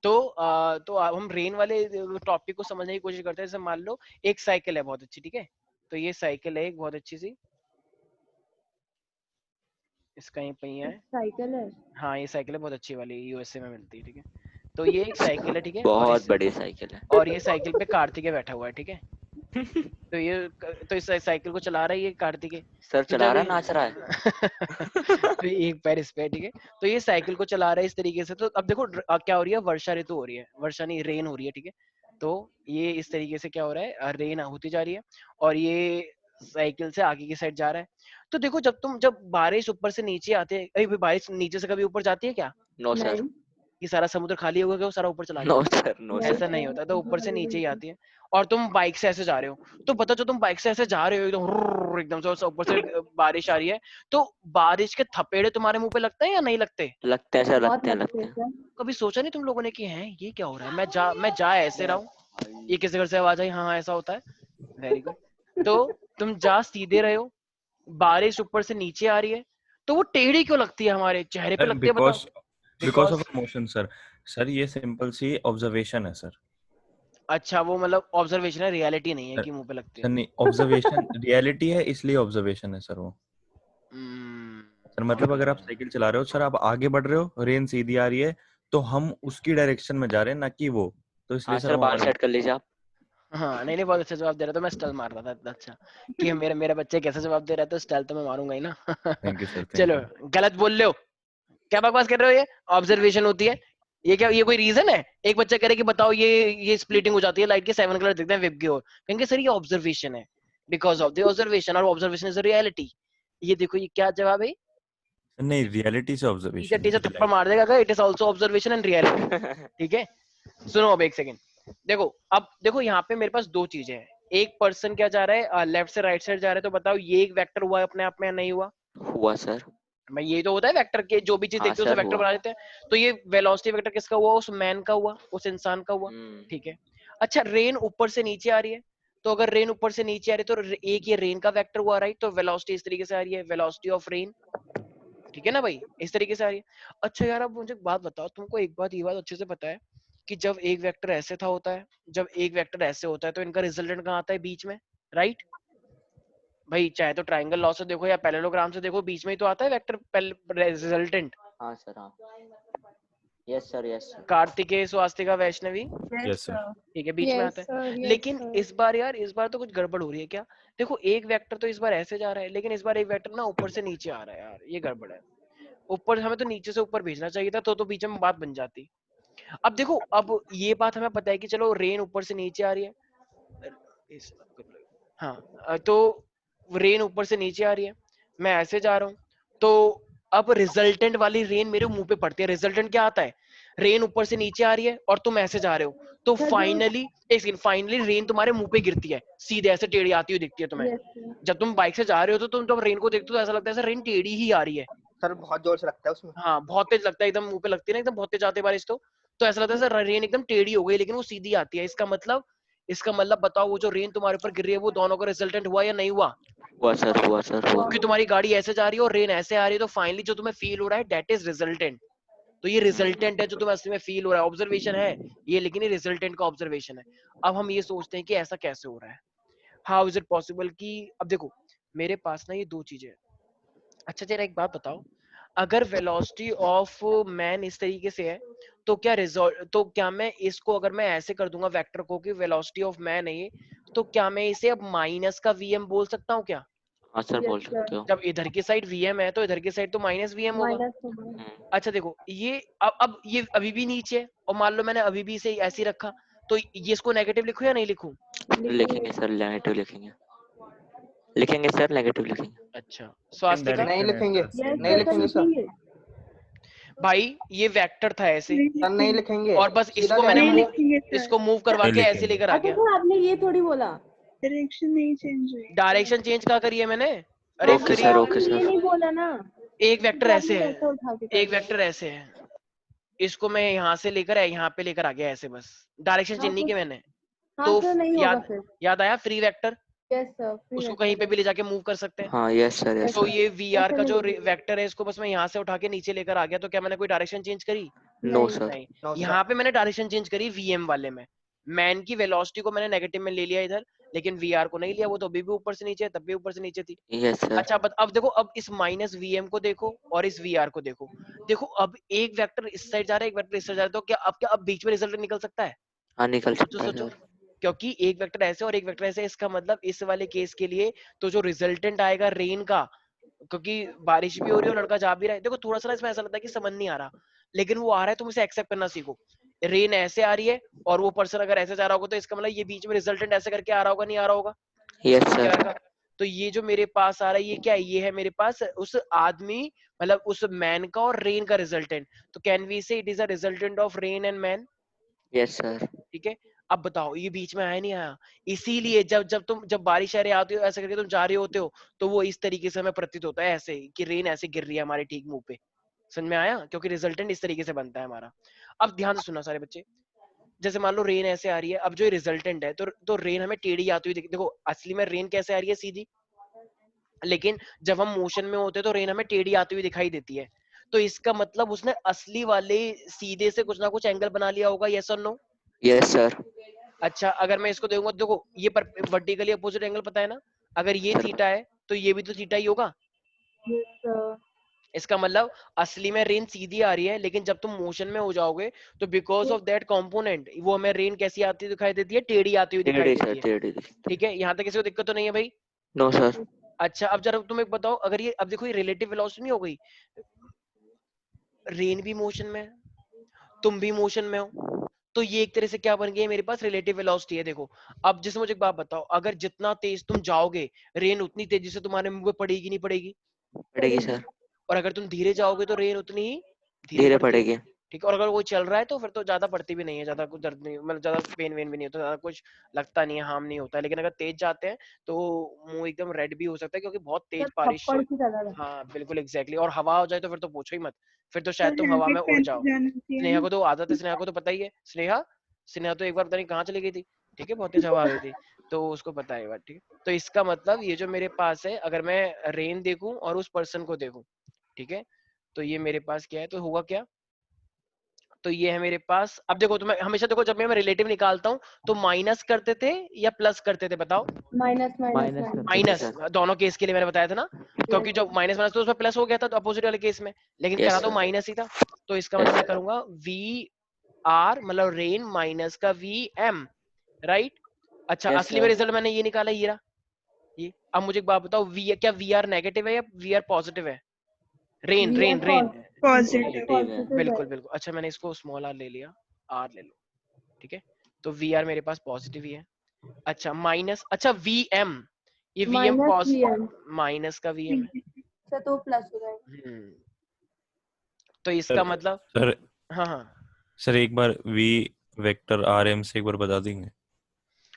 तो अब हम रेन वाले टॉपिक को समझने की कोशिश करते हैं। जैसे मान लो एक साइकिल है बहुत अच्छी, ठीक है, तो ये साइकिल है एक बहुत अच्छी सी, इसका ही पहिया है, साइकिल है। हाँ ये साइकिल है बहुत अच्छी वाली, यूएसए में मिलती है, ठीक है। तो ये एक साइकिल है, ठीक है, बहुत बड़ी साइकिल है। और ये साइकिल पे कार्तिकेय बैठा हुआ है, ठीक है। तो इस साइकिल को चला रहा है ये कार्तिकेय। सर तो चला जब रहा नाच रहा है। तो एक पैर इस पे, ठीक है। तो ये साइकिल को चला रहा है इस तरीके से। तो अब देखो क्या हो रही है, वर्षा ऋतु हो रही है, वर्षा नहीं रेन हो रही है, ठीक है। तो ये इस तरीके से क्या हो रहा है, रेन होती जा रही है और ये साइकिल से आगे की साइड जा रहा है। तो देखो जब बारिश ऊपर से नीचे आते है, बारिश नीचे से कभी ऊपर जाती है क्या? No sir. ये सारा समुद्र खाली होगा क्या वो सारा ऊपर चला नो गया? Sir, no sir. ऐसा नहीं होता, तो ऊपर से नीचे ही आती है। और तुम बाइक से ऐसे जा रहे हो, तो बताओ जो तुम बाइक से ऐसे जा रहे हो एकदम से ऊपर से बारिश आ रही है, तो बारिश के थपेड़े तुम्हारे मुंह पे लगते हैं या नहीं लगते? लगते हैं सर, लगते हैं। कभी सोचा नहीं तुम लोगों ने कि हैं ये क्या हो रहा है, मैं जा ऐसे रहा हूँ, ये किसी घर से आवाज आई, हाँ ऐसा होता है, वेरी गुड। तो तुम जा सीधे रहे हो, बारिश ऊपर से नीचे आ रही है, तो वो टेढ़ी क्यों लगती है, हमारे चेहरे पे लगती है, बताओ। Because of motion sir. Sir ये सिंपल सी ऑब्जर्वेशन है सर। अच्छा वो मतलब ऑब्जर्वेशन है, रियलिटी नहीं है कि मुंह पे लगती सर है। नहीं, ऑब्जर्वेशन रियलिटी है, इसलिए ऑब्जर्वेशन है सर वो। सर मतलब अगर आप साइकिल चला रहे हो सर, आप आगे बढ़ रहे हो, रेन सीधी आ रही है, तो हम उसकी डायरेक्शन में जा रहे हैं ना कि वो, तो इसलिए हाँ सर सर, वो बाल हमारे। सेट कर लीजिए आप। हाँ नहीं बहुत अच्छा जवाब दे रहा था, मैं स्टाइल मार रहा था इतना अच्छा कि मेरे बच्चे कैसे जवाब दे रहा है, तो स्टाइल तो मैं मारूंगा ही ना। थैंक यू सर, थैंक चलो यू। गलत बोल रहे हो, क्या बकवास कर रहे हो, ये ऑब्जर्वेशन होती है, ये क्या, ये कोई रीजन है? एक बच्चा कह रहा है कि बताओ ये स्प्लिटिंग हो जाती है, लाइट के 7 कलर दिखते हैं वेब की ओर, कहेंगे सर ये ऑब्जर्वेशन है, बिकॉज ऑफ द ऑब्जर्वेशन, और ऑब्जर्वेशन इज अ रियलिटी। ये देखो ये क्या जवाब है, नहीं, रियलिटी से ऑब्जर्वेशन टीचर थप्पड़ मार देगा, it is also observation and reality, ठीक है। सुनो अब एक सेकंड, देखो अब देखो यहाँ पे मेरे पास दो चीजें हैं, एक पर्सन क्या जा रहा है, लेफ्ट से राइट साइड जा रहा है, तो बताओ ये एक वेक्टर हुआ है अपने आप में या नहीं हुआ? हुआ सर। मैं ये तो होता है वेक्टर के, जो भी चीज हाँ देखते हो उसे सर, वेक्टर हुआ। बना देते हैं। तो ये वेलोसिटी वेक्टर किसका हुआ, उस मैन का हुआ, उस इंसान का हुआ, ठीक है। अच्छा रेन ऊपर से नीचे आ रही है, तो अगर रेन ऊपर से नीचे आ रही है तो एक ये रेन का वेक्टर हुआ, राइट, तो वेलोसिटी इस तरीके से आ रही है, वेलोसिटी ऑफ रेन, ठीक है ना भाई, इस तरीके से आ रही है। अच्छा यार अब मुझे बात बताओ, तुमको एक बात, ये बात अच्छे से पता है कि जब एक वेक्टर ऐसे था होता है, जब एक वेक्टर ऐसे होता है, तो इनका रिजल्टेंट कहाँ आता है, बीच में, राइट भाई, चाहे तो ट्रायंगल लॉ से देखो या पैरेललोग्राम से देखो, बीच में ही तो आता है वेक्टर रिजल्टेंट। हाँ सर, हाँ। Yes sir, yes sir. Kartikeya, Swastika, Vaishnavi, yes sir. ठीक है, बीच में आता है। लेकिन इस बार यार, इस बार तो कुछ गड़बड़ हो रही है क्या? देखो एक वेक्टर तो इस बार ऐसे जा रहा है, लेकिन इस बार एक वेक्टर ना ऊपर से नीचे आ रहा है यार, ये गड़बड़ है। ऊपर हमें तो नीचे से ऊपर भेजना चाहिए था, तो बीच में बात बन जाती। अब देखो, अब ये बात हमें पता है कि चलो रेन ऊपर से नीचे आ रही है, हाँ, तो रेन ऊपर से नीचे आ रही है, मैं ऐसे जा रहा हूँ, तो अब रिजल्टेंट वाली रेन मेरे मुंह पे पड़ती है। रिजल्टेंट क्या आता है, रेन ऊपर से नीचे आ रही है और तुम ऐसे जा रहे हो, तो फाइनली एक सेकंड, फाइनली रेन तुम्हारे मुंह पे गिरती है, सीधे ऐसे टेढ़ी आती हुई दिखती है तुम्हें। जब तुम बाइक से जा रहे हो तो तुम जब रेन को देखते हो तो ऐसा लगता है ऐसा रेन टेढ़ी ही आ रही है सर, बहुत जोर से लगता है उसमें। हाँ बहुत तेज लगता है, एकदम मुंह पे लगती है ना, एकदम बहुत तेज आती है बारिश, तो ऐसा लगता है सर रेन एकदम टेढ़ी हो गई, लेकिन वो सीधी आती है। इसका मतलब बताओ, वो जो रेन तुम्हारे ऊपर गिर रही है वो दोनों का रिजल्टेंट हुआ या नहीं हुआ? हुआ सर, हुआ सर, हुआ। क्योंकि तुम्हारी गाड़ी ऐसे जा रही है और रेन ऐसे आ रही है, तो फाइनली जो तुम्हें फील हो रहा है दैट इज रिजल्टेंट। तो ये रिजल्टेंट है जो तुम्हें असली में फील हो रहा है, ऑब्जर्वेशन है ये, लेकिन ये रिजल्टेंट का ऑब्जर्वेशन है। अब हम ये सोचते हैं कि ऐसा कैसे हो रहा है, हाउ इज इट पॉसिबल कि, अब देखो मेरे पास ना ये दो चीजें हैं। अच्छा तेरा एक बात बताओ, अगर वेलोसिटी ऑफ मैन इस तरीके से है, तो क्या मैं इसको, अगर मैं ऐसे कर दूंगा वेक्टर को कि वेलोसिटी ऑफ मैन है ये, तो क्या मैं इसे अब माइनस का वीएम बोल सकता हूँ क्या? हाँ सर, बोल सकते हो। जब इधर की साइड वीएम है तो इधर की साइड तो माइनस वीएम होगा। अच्छा देखो ये अब ये अभी भी नीचे है, और मान लो मैंने अभी भी इसे ऐसे ही रखा, तो ये इसको नेगेटिव लिखूं या नहीं लिखूं? लिखेंगे सर, नेगेटिव लिखेंगे। लिखेंगे सर, नेगेटिव लिखेंगे। अच्छा स्वास्तिका, नहीं लिखेंगे, नहीं लिखेंगे सर। भाई ये वेक्टर था ऐसे, सर नहीं लिखेंगे, और बस सीधा इसको मैंने डायरेक्शन। इसको मूव करवा के ऐसे लेकर आ गया। आपने ये थोड़ी बोला डायरेक्शन नहीं चेंज हुई, डायरेक्शन चेंज क्या करी है मैंने? अरे ओके सर, ओके ये सर। नहीं बोला ना, एक वेक्टर ऐसे है, एक है वेक्टर ऐसे है, इसको मैं यहाँ से लेकर यहाँ पे लेकर आ गया ऐसे, बस डायरेक्शन चेंज नहीं किया मैंने। तो याद आया फ्री वेक्टर, उसको कहीं पे भी ले जाके मूव कर सकते हैं। हाँ, यस सर, यस तो सर। ये वी आर का जो वेक्टर है, इसको बस मैं यहाँ से उठा के नीचे लेकर आ गया, तो क्या मैंने कोई डायरेक्शन चेंज करी? No sir. नहीं, नो सर। यहाँ पे मैंने डायरेक्शन चेंज करी वीएम वाले में, मैन की वेलोसिटी को मैंने नेगेटिव में ले लिया इधर, लेकिन वीआर को नहीं लिया, वो तो अभी भी ऊपर से नीचे है, तब भी ऊपर से नीचे थी। Yes sir. अच्छा अब देखो, अब इस माइनस वीएम को देखो और इस वीआर को देखो, देखो अब एक वेक्टर इस साइड जा रहा है, एक वेक्टर इस साइड जा रहा है, तो क्या अब बीच में रिजल्ट निकल सकता है? हाँ निकल सोचो सकता है सोचो, सर। क्योंकि एक वेक्टर ऐसे और एक वेक्टर ऐसे, इसका मतलब इस वाले केस के लिए तो जो रिजल्टेंट आएगा रेन का, क्योंकि बारिश भी हो रही है और लड़का जा भी रहा है, देखो थोड़ा सा इसमें ऐसा लगता है कि समझ नहीं आ रहा, लेकिन वो आ रहा है, तुम इसे एक्सेप्ट करना सीखो। रेन ऐसे आ रही है और वो पर्सन अगर ऐसे जा रहा होगा, तो इसका मतलब ये बीच में रिजल्टेंट ऐसे करके आ रहा होगा, नहीं आ रहा होगा? यस क्या सर। आएगा? तो ये जो मेरे पास आ रहा है, ये क्या है? ये है मेरे पास उस आदमी, मतलब उस मैन का और रेन का रिजल्टेंट। तो कैन वी से it is a resultant of rain and man? Yes sir. ठीक है, अब बताओ ये बीच में आया नहीं आया? इसीलिए जब बारिश आ रही आती हो, ऐसे करके तुम जा रहे होते हो, तो वो इस तरीके से हमें प्रतीत होता है ऐसे कि रेन ऐसे गिर रही है हमारे ठीक मुंह पे। समझ में आया? क्योंकि रिजल्टेंट इस तरीके से बनता है हमारा। अब ध्यान से सुनना सारे बच्चे, जैसे मान लो रेन ऐसे आ रही है, अब जो रिजल्टेंट है, तो रेन हमें टेढ़ी आती हुई देखो, असली में रेन कैसे आ रही है? सीधी। लेकिन जब हम मोशन में होते हैं तो रेन हमें टेढ़ी आती हुई दिखाई देती है, तो इसका मतलब उसने असली वाले सीधे से कुछ ना कुछ एंगल बना लिया होगा, यस और नो? Yes sir. अच्छा, अगर मैं इसको देखूंगा, देखो ये वर्टिकली अपोजिट एंगल पता है ना, अगर ये सर थीटा है तो ये भी तो थीटा ही होगा। इसका मतलब असली में रेन सीधी आ रही है, लेकिन जब तुम मोशन में हो जाओगे तो बिकॉज ऑफ दैट कंपोनेंट वो हमें रेन कैसी आती हुई दिखाई देती है? टेढ़ी आती हुई दिखाई टेढ़ी सर, देती है। टेढ़ी। ठीक है, यहाँ तक किसी को दिक्कत तो नहीं है भाई? No sir. अच्छा, अब जरा तुम एक बताओ, अगर ये, अब देखो ये रिलेटिव वेलोसिटी नहीं हो गई, रेन भी मोशन में है, तुम भी मोशन में हो, तो ये एक तरह से क्या बन गई है? मेरे पास रिलेटिव वेलोसिटी है। देखो अब जैसे मुझे एक बात बताओ, अगर जितना तेज तुम जाओगे, रेन उतनी तेजी से तुम्हारे मुंह पे पड़ेगी नहीं पड़ेगी? पड़ेगी सर। और अगर तुम धीरे जाओगे तो रेन उतनी ही धीरे धीरे पड़ती है। पड़ेगी। ठीक है, और अगर वो चल रहा है तो फिर तो ज्यादा पड़ती भी नहीं है, ज्यादा कुछ दर्द नहीं, मतलब ज्यादा पेन वेन भी नहीं होता, ज्यादा कुछ लगता नहीं है, हार्म नहीं होता है। लेकिन अगर तेज जाते हैं तो मुंह एकदम रेड भी हो सकता है, क्योंकि बहुत तेज बारिश। हाँ बिल्कुल एग्जैक्टली, और हवा हो जाए तो फिर तो पूछो ही मत, फिर तो शायद तुम हवा में हेलमेट उड़ पहन के जाओ। जाना चाहिए स्नेहा ना। को तो आदत है, स्नेहा को तो पता ही है। स्नेहा स्नेहा तो एक बार पता नहीं कहाँ चली गई थी, ठीक है, बहुत तेज हवा आ गई थी, तो उसको पता है ये बात। ठीक है, तो इसका मतलब ये जो मेरे पास है, अगर मैं रेन देखूं और उस पर्सन को देखूं, ठीक है, तो ये मेरे पास क्या है, तो होगा क्या? तो ये है मेरे पास, अब देखो तुम्हें हमेशा, देखो जब मैं रिलेटिव निकालता हूँ तो माइनस करते थे या प्लस करते थे? बताओ। माइनस माइनस करते थे माइनस, सर। दोनों केस के लिए मैंने बताया था ना, क्योंकि जब माइनस माइनस तो उसमें प्लस हो गया था, तो अपोजिट वाले केस में, लेकिन यस करा तो सर। माइनस ही था। तो इसका यस मतलब मैं सर। करूंगा वी आर, मतलब रेन माइनस का वी एम, राइट? अच्छा, यस असली में सर। रिजल्ट मैंने ये निकाला, ये रहा ये। अब मुझे एक बात बताओ, वी क्या वी आर नेगेटिव है या वी आर पॉजिटिव है? Rain rain rain positive. Positive है। बिल्कुल बिल्कुल। अच्छा, मैंने इसको स्मॉल आर ले लिया, आर ले लो, ठीक है, तो वी आर मेरे पास पॉजिटिव ही है। अच्छा माइनस, अच्छा वी एम, ये वी एम माइनस का वी एम है। तो प्लस हो जाएगा। तो इसका मतलब, सर हाँ हाँ सर एक बार वी वेक्टर आर एम से एक बार बता देंगे?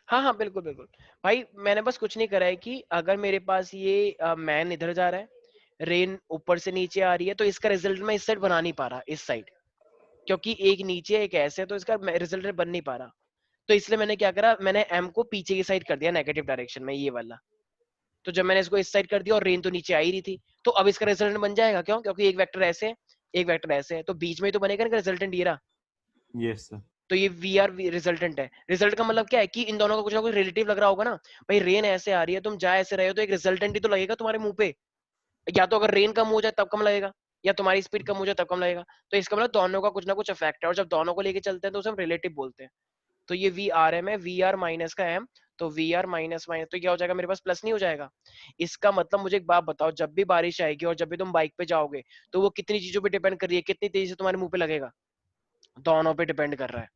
हाँ हाँ बिल्कुल बिल्कुल भाई, मैंने बस कुछ नहीं करा है कि अगर मेरे पास ये मैन इधर जा रहा है, रेन ऊपर से नीचे आ रही है, तो इसका रिजल्ट मैं इस साइड बना नहीं पा रहा, इस साइड, क्योंकि एक नीचे एक ऐसे, तो इसका रिजल्ट बन नहीं पा रहा। तो इसलिए मैंने क्या करा, मैंने एम को पीछे की साइड कर दिया, नेगेटिव डायरेक्शन में, ये वाला। तो जब मैंने इसको इस साइड कर दिया और रेन तो नीचे आ ही रही थी, तो अब इसका रिजल्टेंट बन जाएगा। क्यों? क्योंकि एक वेक्टर ऐसे है, एक वेक्टर ऐसे है, तो बीच में ही तो बनेगा इनका रिजल्टेंट, ये रहा। Yes sir. तो ये वी आर रिजल्टेंट है। रिजल्ट का मतलब क्या है कि इन दोनों का कुछ ना कुछ रिलेटिव लग रहा होगा ना। भाई रेन ऐसे आ रही है, तुम जा ऐसे रहे हो, तो एक रिजल्टेंट ही तो लगेगा तुम्हारे मुंह पे। या तो अगर रेन कम हो जाए तब कम लगेगा, या तुम्हारी स्पीड कम हो जाए तब कम लगेगा। तो इसका मतलब दोनों का कुछ ना कुछ इफेक्ट है, और जब दोनों को लेके चलते हैं तो उसे हम रिलेटिव बोलते हैं। तो ये वी आर एम है, वी आर माइनस का एम, तो वी आर माइनस माइनस, तो क्या हो जाएगा मेरे पास? प्लस नहीं हो जाएगा? इसका मतलब मुझे एक बात बताओ, जब भी बारिश आएगी और जब भी तुम बाइक पे जाओगे, तो वो कितनी चीजों पे डिपेंड कर रही है? कितनी तेजी से तुम्हारे मुंह पे लगेगा? दोनों पे डिपेंड कर रहा है।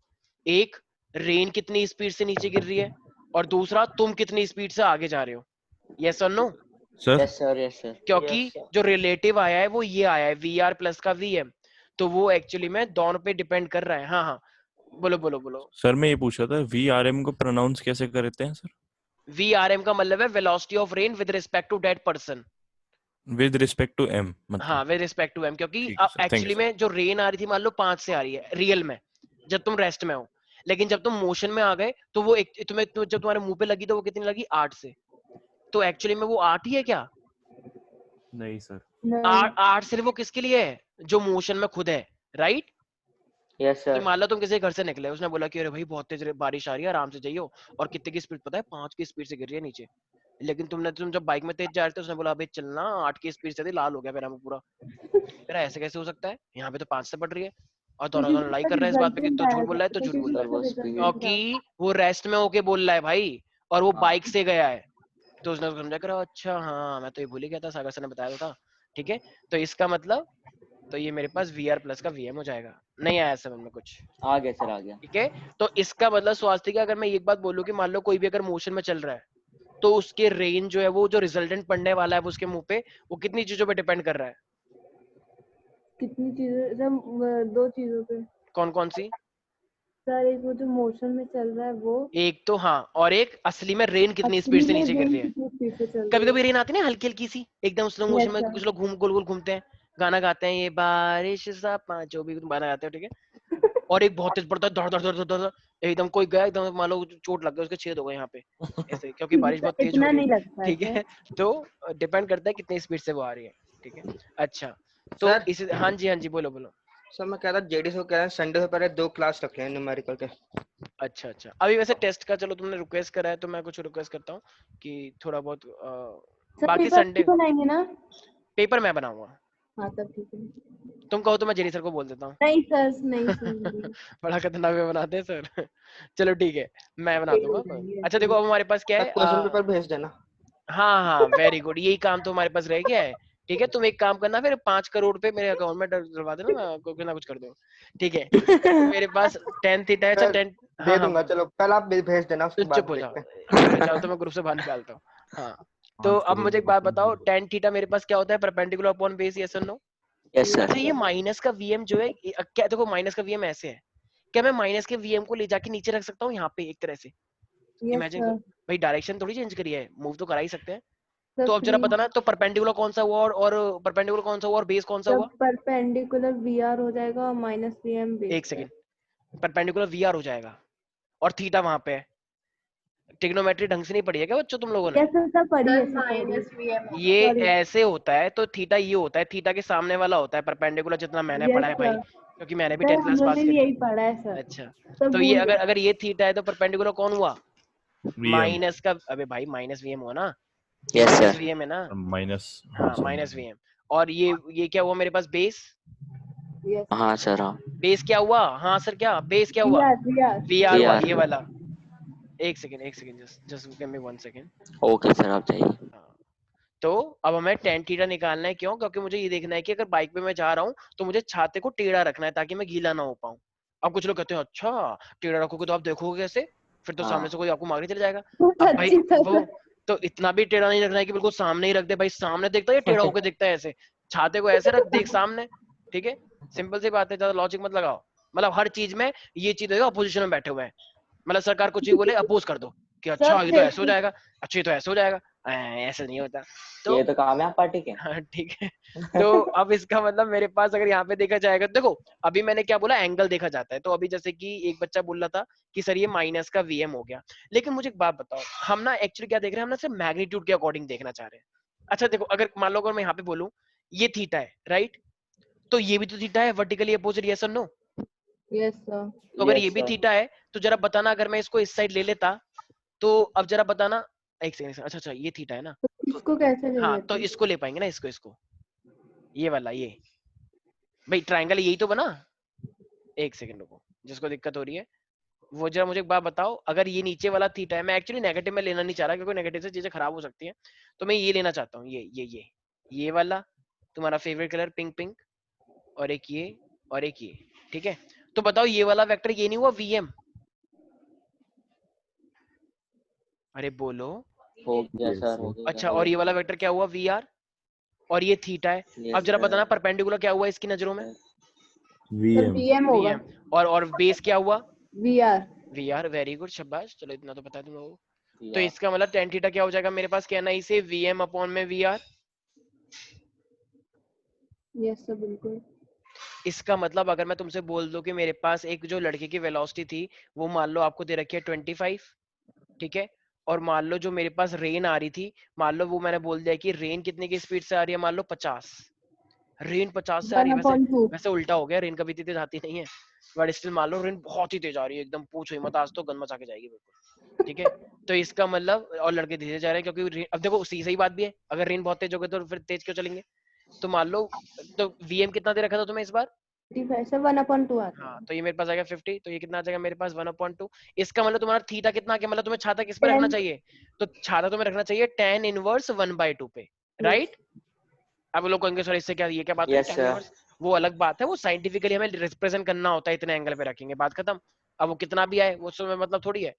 एक, रेन कितनी स्पीड से नीचे गिर रही है, और दूसरा, तुम कितनी स्पीड से आगे जा रहे हो। यस और no? Sir yes sir. Yes sir. क्योंकि जो रिलेटिव आया है वो ये आया है, वी आर प्लस का वी एम, तो वो एक्चुअली में दोनों पे डिपेंड कर रहा है। हाँ हाँ, बोलो बोलो बोलो। सर मैं ये पूछ रहा था वी आर एम को प्रोनाउंस कैसे करते हैं सर? वी आर एम का मतलब है velocity of rain with respect to that person. With respect to m हाँ, मतलब? विद रिस्पेक्ट टू एम, क्योंकि ठीक है sir, thank you actually sir. में जो रेन आ रही थी, मान लो 5 से आ रही है रियल में, जब तुम रेस्ट में हो, लेकिन जब तुम मोशन में आ गए तो वो एक जब तुम्हारे मुंह पे लगी तो वो कितनी लगी? 8 से। तो एक्चुअली में वो 8 ही है क्या? नहीं सर। 8 सिर्फ वो किसके लिए है? जो मोशन में खुद है, राइट? यस तो सर। मान लो तुम किसी घर से निकले, उसने बोला कि अरे भाई बहुत तेज बारिश आ रही है, आराम से जाइयो, और कितने की स्पीड पता है, 5 की स्पीड से गिर रही है नीचे। लेकिन तुम जब बाइक में तेज जा रहे थे, उसने बोला अबे चलना 8 की स्पीड से थी, लाल हो गया मेरा मुंह पूरा। तेरा ऐसे कैसे हो सकता है, यहाँ पे तो 5 से पड़ रही है, और दोनों क्योंकि दोनों लड़ाई उसका कर रहे हैं इस बात पे कि रिजल्टेंट तू आया झूठ बोल था, रहा है, तू झूठ क्योंकि बोल रहा सर है, वो उसका स्पीड। रिजल्टेंट था। क्योंकि वो रेस्ट में होके बोल रहा है भाई, और वो हाँ। बाइक से गया है। तो उसने समझा कर अच्छा हाँ मैं तो ये भूल ही गया था, सागर सर ने बताया तो था। ठीक है, तो इसका मतलब तो ये मेरे पास VR प्लस का VM हो जाएगा। नहीं आया समझ में कुछ? आ गया सर, आ गया। ठीक है, तो इसका मतलब स्वास्थ्य का, अगर मैं एक बात बोलूं कि मान लो कोई भी अगर मोशन में चल रहा है, तो उसके रेंज जो है, वो जो रिजल्टेंट पड़ने वाला है वो उसके मुंह पे, वो कितनी चीजों पे डिपेंड कर रहा है? कितनी चीजें सर, 2 चीजों पे कौन कौन सी? सर। एक वो जो मोशन में चल रहा है वो, एक तो हाँ, और एक असली में रेन कितनी स्पीड असली से में नीचे गिर रेन रही है। कितनी स्पीड से चल कभी रही कभी है। रेन आती है ना हल्की हल्की सी, एकदम स्लो मोशन यस में, सर। कुछ लोग घूम गोल गोल घूमते हैं, गाना गाते हैं, ये बारिश सा जो भी तुम गाना गाते हो, ठीक है, और एक बहुत तेज पड़ता है, धड़ धड़ धड़ धड़ धड़, एकदम कोई गया, एकदम मान लो चोट लग गया, उसके छेद हो गए यहाँ पे, ऐसे, क्योंकि बारिश बहुत तेज हो इतना रही है। नहीं लगता है ठीक सर। है, तो डिपेंड करता है कितनी स्पीड से वो आ रही है। ठीक है, अच्छा, तो सर इस हाँ जी, हाँ जी, बोलो बोलो। सर मैं कह रहा जेडी से कह रहा संडे से पहले 2 क्लास रख लें न्यूमेरिकल के। अच्छा अच्छा, अभी वैसे टेस्ट का चलो तुमने रिक्वेस्ट करा है, तो मैं कुछ रिक्वेस्ट करता हूँ कि थोड़ा बहुत सर बाकी पेपर संडे बनाएंगे ना? पेपर मैं बनाऊंगा। हाँ तब ठीक है। तुम कहो तो मैं जेडी सर को बोल देता हूँ। नहीं सर, नहीं सर, नहीं। बड़ा खतरनाक वे बनाते हैं सर। चलो ठीक है, मैं बना फेल हो दूंगा। जाएंगे अच्छा ऐसे देखो, भी। अब हमारे पास क्या सर है, क्वेश्चन पेपर भेज देना। हाँ हाँ, वेरी गुड, यही काम तो हमारे पास रह गया है। ठीक है, तुम एक काम करना, फिर 5 करोड़ पे मेरे अकाउंट में डलवा देना, मैं कुछ ना कुछ कर दूंगा। ठीक है, तो मेरे पास 10 थीटा है। अच्छा मैं 10, हाँ दे हाँ, दूंगा, चलो पहले आप भेज देना, तो उसके चुप बाद हो जाओ, देखते हैं। ठीक है, चलो तो मैं ग्रुप से बाहर निकालता हूँ। हाँ, तो 5 अब करोड़ मुझे एक बात बताओ, टेन थीटा मेरे पास क्या होता है, परपेंडिकुलर अपॉन बेस, यस और नो? Yes sir. अच्छा, ये माइनस का वीएम जो है, क्या देखो माइनस का वीएम ऐसे है, क्या मैं माइनस के वीएम को ले जाके नीचे रख सकता हूँ यहाँ पे एक तरह से? Yes imagine sir. करो भाई, डायरेक्शन थोड़ी चेंज करी है, मूव तो करा ही सकते हैं। सर तो अब जरा प्लीज। बताना, तो परपेंडिकुलर कौन सा हुआ, और परपेंडिकुलर कौन सा हुआ, और बेस कौन सा सर हुआ? परपेंडिकुलर VR हो जाएगा और माइनस VM बेस एक पे। सेकंड, परपेंडिकुलर वीआर हो जाएगा, और थीटा वहां पे है। ट्रिग्नोमेट्री ढंग से नहीं पढ़ी है क्या बच्चों तुम लोगों ने? यस सर, पढ़ी है सर सर, पढ़ी माइनस VM है। ये सॉरी। ऐसे होता है, तो थीटा ये होता है, थीटा के सामने वाला होता है परपेंडिकुलर, जितना मैंने यस पढ़ा है भाई, सर। क्योंकि मैंने भी सर 10th क्लास पास हमने भी करी है। यही पढ़ा है सर। अच्छा, सर तो ये भूल अगर गए। अगर ये थीटा है, तो परपेंडिकुलर कौन हुआ? वीएम माइनस का, अबे भाई माइनस वीएम हुआ ना, ये यस माइनस सर। वीएम है ना? माइनस, हाँ हाँ, समझ माइनस गया। वीएम। और ये क्या हुआ मेरे पास, बेस? यस। हाँ सर, हाँ। बेस क्या हुआ, हाँ सर, क्या बेस क्या हुआ? VR VR। वीआर हुआ, VR। ये वाला। एक सेकंड, एक second, just just give me 1 second. Okay sir, आप जाइए। तो अब हमें टेन थीटा निकालना है, क्यों? क्योंकि मुझे ये देखना है कि अगर बाइक पे मैं जा रहा हूँ, तो मुझे छाते को टेढ़ा रखना है, ताकि मैं गीला ना हो पाऊँ। अब कुछ लोग कहते हैं अच्छा टेढ़ा रखोगे तो आप देखोगे कैसे, फिर तो सामने हाँ। से कोई आपको मारने चले जाएगा। बहुत अब भाई अच्छी था वो, सर। तो इतना भी टेढ़ा नहीं रखना है कि बिल्कुल सामने ही रख दे भाई, सामने देखता है या टेढ़ा होकर देखता है ऐसे, छाते को ऐसे रख, देख सामने। ठीक है, सिंपल सी बात है, ज्यादा लॉजिक मत लगाओ। मतलब हर चीज में ये चीज है, अपोजिशन में बैठे हुए हैं, मतलब सरकार कुछ भी बोले अपोज कर दो, कि सर अच्छा ये तो ऐसे हो जाएगा, अच्छा ये तो ऐसे हो जाएगा, ऐसे नहीं होता। तो ये तो काम है आप पार्टी के। हाँ ठीक है, तो अब इसका मतलब मेरे पास अगर यहाँ पे देखा जाएगा, देखो अभी मैंने क्या बोला, एंगल देखा जाता है, तो अभी जैसे कि एक बच्चा बोल रहा था कि सर ये माइनस का वीएम हो गया, लेकिन मुझे एक बात बताओ, हम ना एक्चुअली क्या देख रहे हैं, हम ना सिर्फ मैग्नीट्यूड के अकॉर्डिंग देखना चाह रहे हैं। अच्छा देखो, अगर मान लो अगर मैं यहाँ पे बोलूँ ये थीटा है, राइट, तो ये भी तो थीटा है, वर्टिकली अपोजिट, यस और नो? Yes sir. तो अगर ये यस भी सर। थीटा है, तो जरा बताना, अगर मैं इसको इस साइड ले लेता, तो अब जरा बताना, एक सेकंड, अच्छा अच्छा ये थीटा है ना, तो इसको कैसे ले हाँ तो लेते? इसको ले पाएंगे ना, इसको ये वाला, ये भाई ट्रायंगल यही तो बना। एक सेकंड रुको, जिसको दिक्कत हो रही है वो जरा मुझे एक बात बताओ, अगर ये नीचे वाला थीटा है, मैं एक्चुअली नेगेटिव में लेना नहीं चाह रहा, क्योंकि नेगेटिव से चीजें खराब हो सकती हैं, तो मैं ये लेना चाहता हूँ, ये वाला, तुम्हारा फेवरेट कलर पिंक पिंक, और एक ये, और एक ये। ठीक है, तो बताओ ये वाला वेक्टर ये नहीं हुआ वीएम? अरे बोलो। हो गया सर, हो गया। अच्छा, और ये वाला वेक्टर क्या हुआ, वीआर, और ये थीटा है। अब यस जरा सर। बताना परपेंडिकुलर क्या हुआ इसकी नजरों में? सर वीएम VM होगा। वीएम। और बेस क्या हुआ? VR। वीआर, वेरी गुड, शाबाश, चलो इतना तो पता है तुम लोगों को। तो VR। इसका मतलब टेन थीटा क्या हो जाएगा मेरे पास, कहना इसे वीएम अपॉन में वीआर। यस सर, बिल्कुल। इसका मतलब अगर मैं तुमसे बोल दूं कि मेरे पास एक जो लड़के की वेलोसिटी थी, वो मान लो आपको दे रखी है 25, ठीक है, और मान लो जो मेरे पास रेन आ रही थी, मान लो वो मैंने बोल दिया कि रेन कितने की स्पीड से आ रही है, मान लो 50, रेन 50 से आ रही है, 1/2 वैसे उल्टा हो गया, रेन कभी इतनी तेज आती नहीं है, बट स्टिल मान लो रेन बहुत ही तेज आ रही है एकदम, पूछो ही मत, आज तो गन मचा के जाएगी बिल्कुल, ठीक है। तो इसका मतलब, और लड़के धीरे जा रहे हैं क्योंकि अब देखो सही बात भी है, अगर रेन बहुत तेज हो गई तो फिर तेज क्यों चलेंगे। तो मान लो, तो वीएम कितना दे रखा था तुम्हें इस बार? 55 से 1/2 आता है। हाँ, तो ये मेरे पास आएगा 50, तो ये कितना आ जाएगा मेरे पास 1/2। इसका मतलब तुम्हारा थीटा कितना आ गया, मतलब तुम्हें छाता किस पे रखना 10 चाहिए, तो छाता तुम्हें रखना चाहिए tan इनवर्स 1/2 पे, राइट। अब लोग कहेंगे सर इससे क्या, ये क्या बात है, Yes, tan sir. इनवर्स वो अलग बात है, वो साइंटिफिकली हमें रिप्रेजेंट करना होता है, इतने एंगल पे रखेंगे, बात खत्म। अब वो कितना भी आए वो उसमें मतलब थोड़ी है,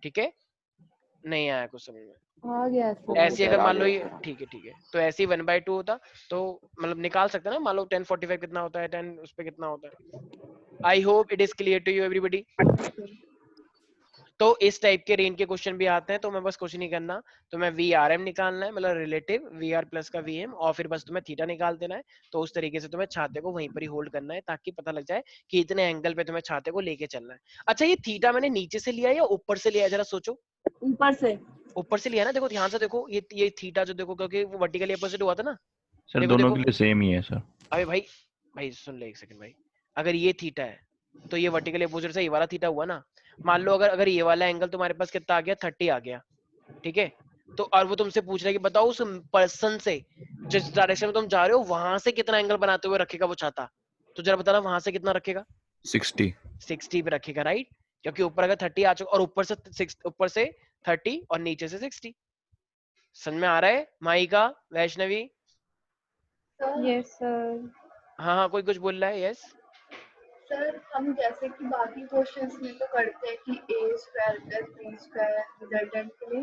ठीक है। नहीं आया कुछ समझ में, आ गया Okay, सर। ऐसी sir, अगर आ मान लो गया ये, sir. ठीक है ठीक है, तो ऐसी 1/2 होता, तो मतलब निकाल सकते हैं ना, मान लो 1045 कितना होता है, 10 उस पे कितना होता है। I hope it is clear to you everybody. तो इस टाइप के रेंज के क्वेश्चन भी आते हैं, तो मैं बस कुछ नहीं करना, तो मैं वी आर एम निकालना है, मतलब रिलेटिव वी आर प्लस का वी एम, और फिर बस तुम्हें थीटा निकाल देना है। तो उस तरीके से तुम्हें छाते को वहीं पर ही होल्ड करना है, ताकि पता लग जाए कि इतने एंगल पे तुम्हें छाते को लेके चलना है। अच्छा, ये थीटा मैंने नीचे से लिया या ऊपर से लिया, जरा सोचो। ऊपर से। ऊपर से लिया ना, देखो ध्यान से देखो, ये थीटा जो देखो, क्योंकि वो वर्टिकली अपोजिट हुआ था ना। सर देखो दोनों देखो, के लिए सेम ही है सर। अबे भाई, भाई सुन ले एक सेकंड भाई, अगर ये थीटा है तो ये वर्टिकली अपोजिट से ये वाला थीटा हुआ ना। मान लो अगर ये वाला एंगल तुम्हारे पास कितना आ गया, 30 आ गया, ठीक है। तो और वो तुमसे पूछ रहा है कि बताओ उस पर्सन से जिस डायरेक्शन में तुम जा रहे हो वहां से कितना एंगल बनाते हुए रखेगा वो छाता, तो जरा बताना वहां से कितना रखेगा। 60। 60 पे रखेगा, राइट, क्योंकि ऊपर अगर 30 आ चुका और ऊपर से 30 और नीचे से 60। समझ में आ रहा है माइका, वैष्णवी? Yes, sir. हाँ हाँ, कोई कुछ बोल रहा है, यस। सर हम जैसे कि बाकी क्वेश्चंस में तो करते हैं कि a² + b² रिजल्टेंट के लिए,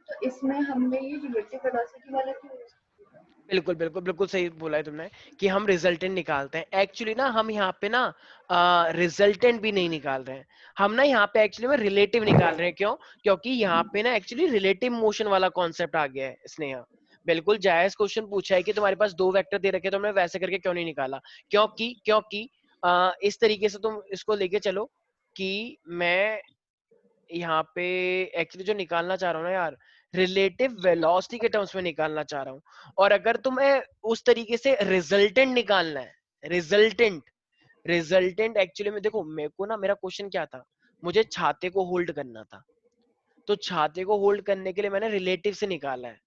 तो इसमें हमने ये रिलेटिव वेलोसिटी वाला क्यों यूज किया? बिल्कुल बिल्कुल बिल्कुल सही बोला है तुमने कि हम रिजल्टेंट निकालते हैं। एक्चुअली ना हम यहाँ पे ना रिजल्टेंट भी नहीं निकाल रहे हैं, हम ना यहाँ पे एक्चुअली में रिलेटिव निकाल रहे हैं। क्यों? क्योंकि यहाँ पे ना एक्चुअली रिलेटिव मोशन वाला कॉन्सेप्ट आ गया है। स्नेहा, बिल्कुल जायज क्वेश्चन पूछा है कि तुम्हारे पास 2 वेक्टर दे रखे, तुमने वैसे करके क्यों नहीं निकाला। क्योंकि क्योंकि इस तरीके से तुम इसको लेके चलो कि मैं यहाँ पे एक्चुअली जो निकालना चाह रहा हूँ ना यार, रिलेटिव वेलोसिटी के टर्म्स में निकालना चाह रहा हूँ। और अगर तुम्हें उस तरीके से रिजल्टेंट निकालना है, रिजल्टेंट एक्चुअली में देखो, मेरे को ना, मेरा क्वेश्चन क्या था, मुझे छाते को होल्ड करना था, तो छाते को होल्ड करने के लिए मैंने रिलेटिव से निकाला है।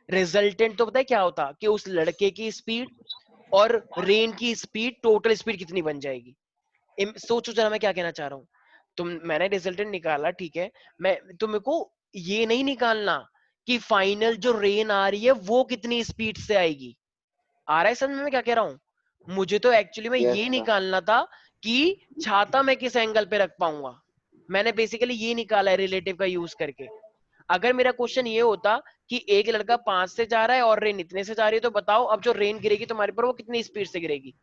रिजल्टेंट तो पता है क्या होता कि उस लड़के की स्पीड और रेन की स्पीड, टोटल स्पीड कितनी बन जाएगी। सोचो जरा मैं क्या कहना चाह रहा हूँ। मैंने रिजल्टेंट निकाला, ठीक है, मैं तुमको को ये नहीं निकालना कि फाइनल जो रेन आ रही है वो कितनी स्पीड से आएगी। आ रहा है समझ में मैं क्या कह रहा हूँ? मुझे तो एक्चुअली में Yes, ये sir. निकालना था कि छाता मैं किस एंगल पे रख पाऊंगा। मैंने बेसिकली ये निकाला है रिलेटिव का यूज करके। अगर मेरा क्वेश्चन ये होता कि एक लड़का 5 से जा रहा है और रेन इतने से जा रही है, तो बताओ अब जो रेन गिरेगी तुम्हारे पर वो कितनी स्पीड से गिरेगी,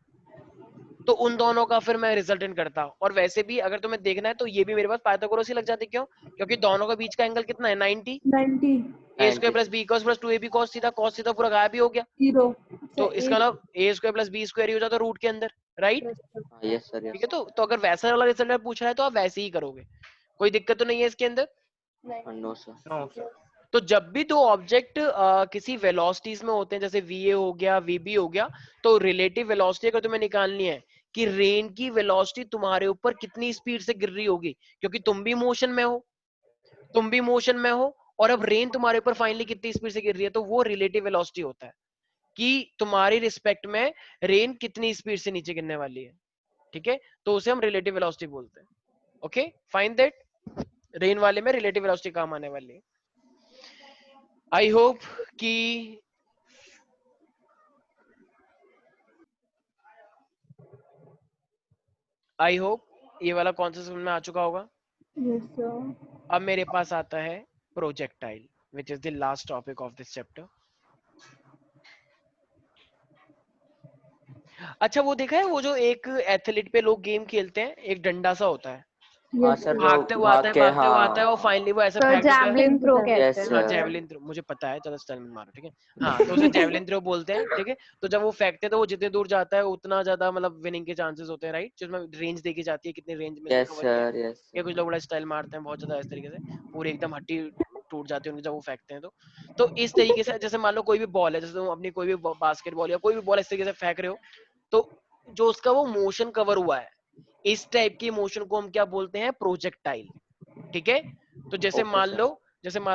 तो उन दोनों का फिर मैं रिजल्टेंट करता। और वैसे भी अगर तुम्हें देखना है तो ये भी मेरे पास पाइथागोरस ही लग जाती। क्यों? क्योंकि दोनों के बीच का एंगल कितना है, 90। 90 a² + b cos + 2ab cos theta, cos theta पूरा गायब ही हो गया। 0 तो इसका मतलब a² + b² ही हो जाता रूट के अंदर, राइट। Yes, sir. ठीक Yes. है, तो अगर वैसा वाला रिजल्ट पूछ रहा है तो आप वैसे ही करोगे, कोई दिक्कत तो नहीं है इसके अंदर। No, sir. तो जब भी दो ऑब्जेक्ट किसी वेलोसिटीज में होते हैं, जैसे va हो गया, vb हो गया, तो रिलेटिव वेलोसिटी अगर तुम्हें निकालनी है कि रेन की वेलोसिटी तुम्हारे ऊपर कितनी स्पीड से गिर रही होगी, क्योंकि तुम भी मोशन में हो, और अब रेन तुम्हारे ऊपर फाइनली कितनी स्पीड से गिर रही है, तो वो रिलेटिव वेलोसिटी होता है कि तुम्हारी रिस्पेक्ट में रेन कितनी स्पीड से नीचे गिरने वाली है। ठीक है, तो उसे हम रिलेटिव वेलोसिटी बोलते हैं। ओके, फाइन दैट, रेन वाले में रिलेटिव वेलोसिटी काम आने वाली है। आई होप कि ये वाला कॉन्सेप्ट समझ में आ चुका होगा। Yes sir. अब मेरे पास आता है projectile, which is the last topic of this chapter. अच्छा, वो देखा है वो जो एक एथलीट पे लोग गेम खेलते हैं, एक डंडा सा होता है, हाँ यस सर, सर। वो भागते हुए आता है, भाग के, और हाँ. फाइनली वो ऐसे सर फेंक देता है। जैवलिन थ्रो कहते Yes, हैं हाँ, sir. जेवलिन थ्रो मुझे पता है, चलो स्टाइल में मारो, ठीक है। हाँ, तो उसे जेवलिन थ्रो बोलते हैं, ठीक है। तो जब वो फेंकते हैं तो वो जितने दूर जाता है उतना ज्यादा मतलब विनिंग के चांसेस होते हैं, राइट। जिसमें रेंज देखी जाती है, कितनी रेंज में Yes, कवर किया है। sir. Yes, ये sir. कुछ लोग बड़ा स्टाइल मारते हैं बहुत ज्यादा इस तरीके से, पूरी एकदम हड्डी टूट जाती है उनकी जब वो फेंकते हैं। तो इस तरीके से जैसे मान लो कोई भी बॉल है, जैसे तुम अपनी कोई भी बास्केटबॉल या कोई भी बॉल इस तरीके से फेंक रहे हो, तो जो उसका वो मोशन कवर हुआ है, इस टाइप की मोशन को हम क्या बोलते हैं? प्रोजेक्टाइल। ठीक है, तो जैसे मान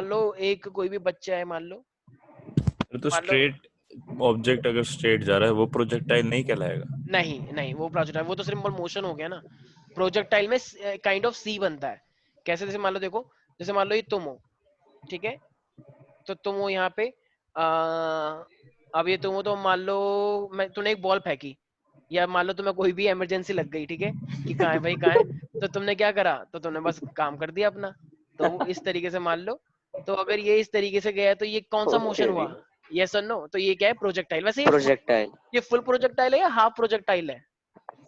लो एक कोई भी बच्चा है, मान लो तो स्ट्रेट ऑब्जेक्ट अगर स्ट्रेट जा रहा है वो प्रोजेक्टाइल नहीं कहलाएगा? नहीं वो प्रोजेक्टाइल, वो तो सिंपल मोशन हो गया ना। प्रोजेक्टाइल में काइंड ऑफ सी बनता है। कैसे? जैसे मान लो देखो, जैसे मान लो ये तुम हो, ठीक है, तो तुम हो यहाँ पे, अब ये तुम हो, तो मान लो मैं तूने एक बॉल फेंकी, या मान लो तुम्हें कोई भी इमरजेंसी लग गई, ठीक है, कि कहाँ है भाई, कहाँ है, तो तुमने क्या करा? तो तुमने बस काम कर दिया अपना। तो इस तरीके से मान लो, तो अगर ये इस तरीके से गया तो ये कौन सा मोशन हुआ? यस और नो? तो ये क्या है? प्रोजेक्टाइल। वैसे प्रोजेक्टाइल ये फुल प्रोजेक्टाइल है या हाफ प्रोजेक्टाइल है?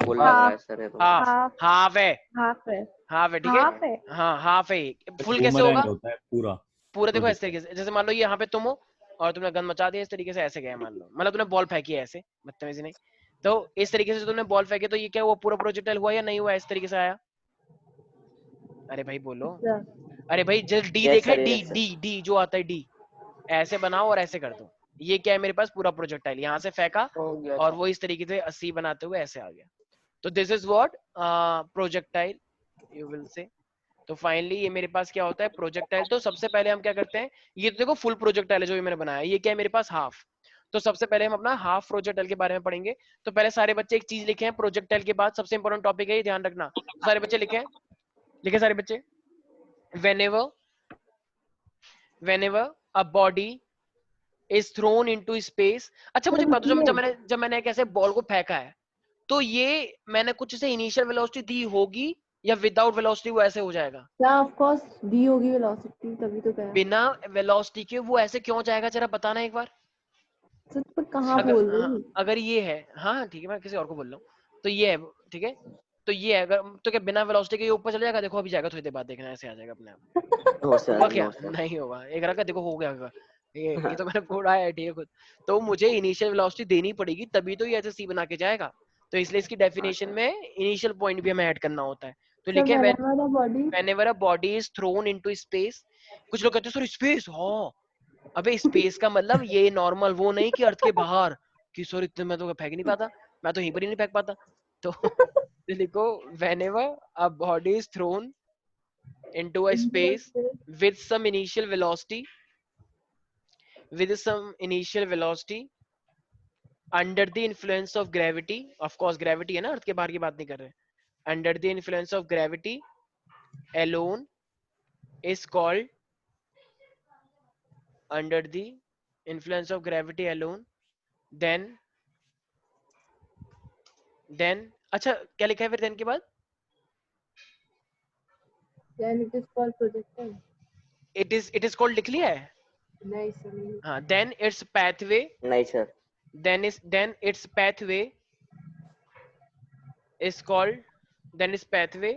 फुल लग रहा है सर। हाफ हाफ हाफ है, हाफ है हाफ है, ठीक है, हाफ है हाँ हाफ है। फुल कैसे बूमरैंग होगा? होता है पूरा। पूरा देखो इस तरीके से, जैसे मान लो ये यहाँ पे तुम हो और तुमने गन मचा दिया, इस तरीके से ऐसे गया, मान लो, मतलब तुमने बॉल फेंकी है ऐसे, बदतमीजी नहीं, तो इस तरीके से तुमने बॉल फेंकी, तो ये क्या हुआ? पूरा प्रोजेक्टाइल हुआ या नहीं हुआ? इस तरीके से आया। अरे भाई बोलो, अरे भाई जल्द डी देखा है? डी डी डी जो आता है, डी ऐसे बनाओ और ऐसे कर दो, ये क्या है मेरे पास? पूरा प्रोजेक्टाइल यहाँ से फेंका और वो इस तरीके से अस्सी बनाते हुए ऐसे आ गया। तो this is what projectile you will say. तो फाइनली ये मेरे पास क्या होता है? प्रोजेक्टाइल। तो सबसे पहले हम क्या करते हैं, ये तो देखो फुल प्रोजेक्टाइल है जो ये मैंने बनाया, ये क्या है मेरे पास? हाफ। तो सबसे पहले हम अपना हाफ प्रोजेक्टाइल के बारे में पढ़ेंगे। तो पहले सारे बच्चे एक चीज लिखे हैं प्रोजेक्टाइल के बाद, सबसे इंपॉर्टेंट टॉपिक है ये, ध्यान रखना। सारे बच्चे लिखे, लिखे सारे बच्चे। whenever a body is thrown into space। अच्छा मुझे बता दो, जब मैंने एक ऐसे बॉल को फेंका है, तो ये मैंने कुछ इसे इनिशियल वेलोसिटी दी होगी या विदाउट वेलोसिटी वो ऐसे हो जाएगा? ऑफ कोर्स दी होगी वेलोसिटी, तभी तो कहा। बिना वेलोसिटी के वो ऐसे क्यों जाएगा? जरा बताना एक बार। सच में कहाँ बोल रही हूँ? अगर ये है, हाँ ठीक है, मैं किसी और को बोल रहा हूँ, तो ये है, ठीक है, तो ये है, अगर तो क्या बिना वेलोसिटी के ये ऊपर चले जाएगा? देखो अभी जाएगा, थोड़ी देर बाद देखना, ऐसे आ जाएगा अपने आप। होगा क्या? नहीं होगा। एक रखा देखो, हो गया होगा। ये तो मैंने कोड आया है, ठीक है खुद। तो मुझे इनिशियल वेलोसिटी देनी पड़ेगी, तभी तो ये ऐसे सी बना के जाएगा। तो इसलिए इसकी डेफिनेशन में इनिशियल पॉइंट भी हमें ऐड करना होता है। तो लिखे whenever a body is thrown into space। कुछ लोग कहते हैं सर स्पेस, हाँ अबे स्पेस का मतलब ये नॉर्मल वो नहीं कि अर्थ के बाहर, कि सर इतने मैं तो फेंक नहीं पाता, मैं तो यहीं पर ही नहीं फेंक पाता। तो लिखो whenever a body is thrown into a space with some initial velocity under the influence of gravity। of course gravity है ना, अर्थ के बाहर की बात नहीं कर रहे। under the influence of gravity alone is called under the influence of gravity alone then अच्छा क्या लिखा है फिर then के बाद? Then it is called projectile। it is called लिख लिया है? नहीं सर। हाँ, then its pathway, नहीं sir, then its pathway is called projectile। then its pathway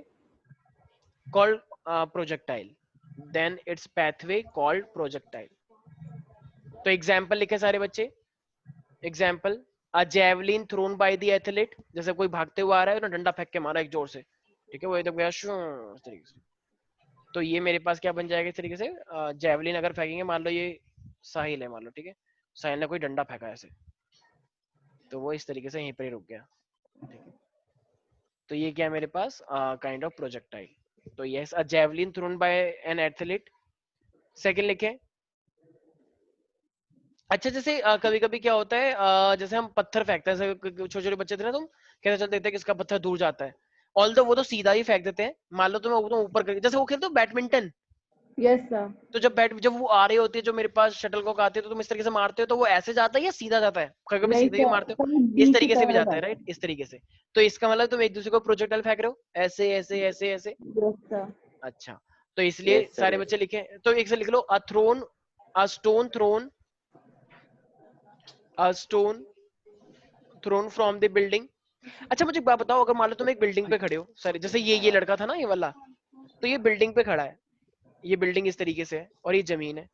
called projectile। तो एग्जाम्पल लिखे सारे बच्चे। Example, a javelin thrown by the athlete. जैसे कोई भागते हुए आ रहा है ना, डंडा फेंक के मारा एक जोर से, ठीक है, वो एकदम गया इस तरीके से, तो ये मेरे पास क्या बन जाएगा इस तरीके से? जेवलिन अगर फेंकेंगे, मान लो ये साहिल है, मान लो, ठीक है, साहिल ने कोई डंडा फेंका ऐसे, तो वो इस तरीके से यहीं पर ही रुक गया, ठीक है। तो ये क्या है मेरे पास? Kind of projectile. तो yes, a javelin thrown by an athlete. Second लिखे। अच्छा जैसे कभी कभी क्या होता है, जैसे हम पत्थर फेंकते हैं, छोटे छोटे बच्चे थे ना, तुम कैसे चलते थे कि इसका पत्थर दूर जाता है, ऑल्दो वो तो सीधा ही फेंक देते हैं। मान लो तुम्हें ऊपर करके, जैसे वो खेलते हो बैडमिंटन, यस सर। तो जब वो आ रही होती है, जो मेरे पास शटलकॉक आती है, तो तुम इस तरीके से मारते हो, तो वो ऐसे जाता है या सीधा जाता है? कभी सीधे ही मारते हो, इस तरीके से भी जाता है, राइट, इस तरीके से। तो इसका मतलब तुम एक दूसरे को प्रोजेक्टाइल फेंक रहे हो, ऐसे ऐसे ऐसे ऐसे। अच्छा, तो इसलिए सारे बच्चे लिखे, तो एक से लिख लो, a stone thrown from the building. अच्छा मुझे एक बात बताओ, अगर मान लो तुम एक बिल्डिंग पे खड़े हो, सॉरी, जैसे ये लड़का था ना, ये वाला, तो ये बिल्डिंग पे खड़ा है, ये बिल्डिंग इस तरीके से है और ये जमीन है।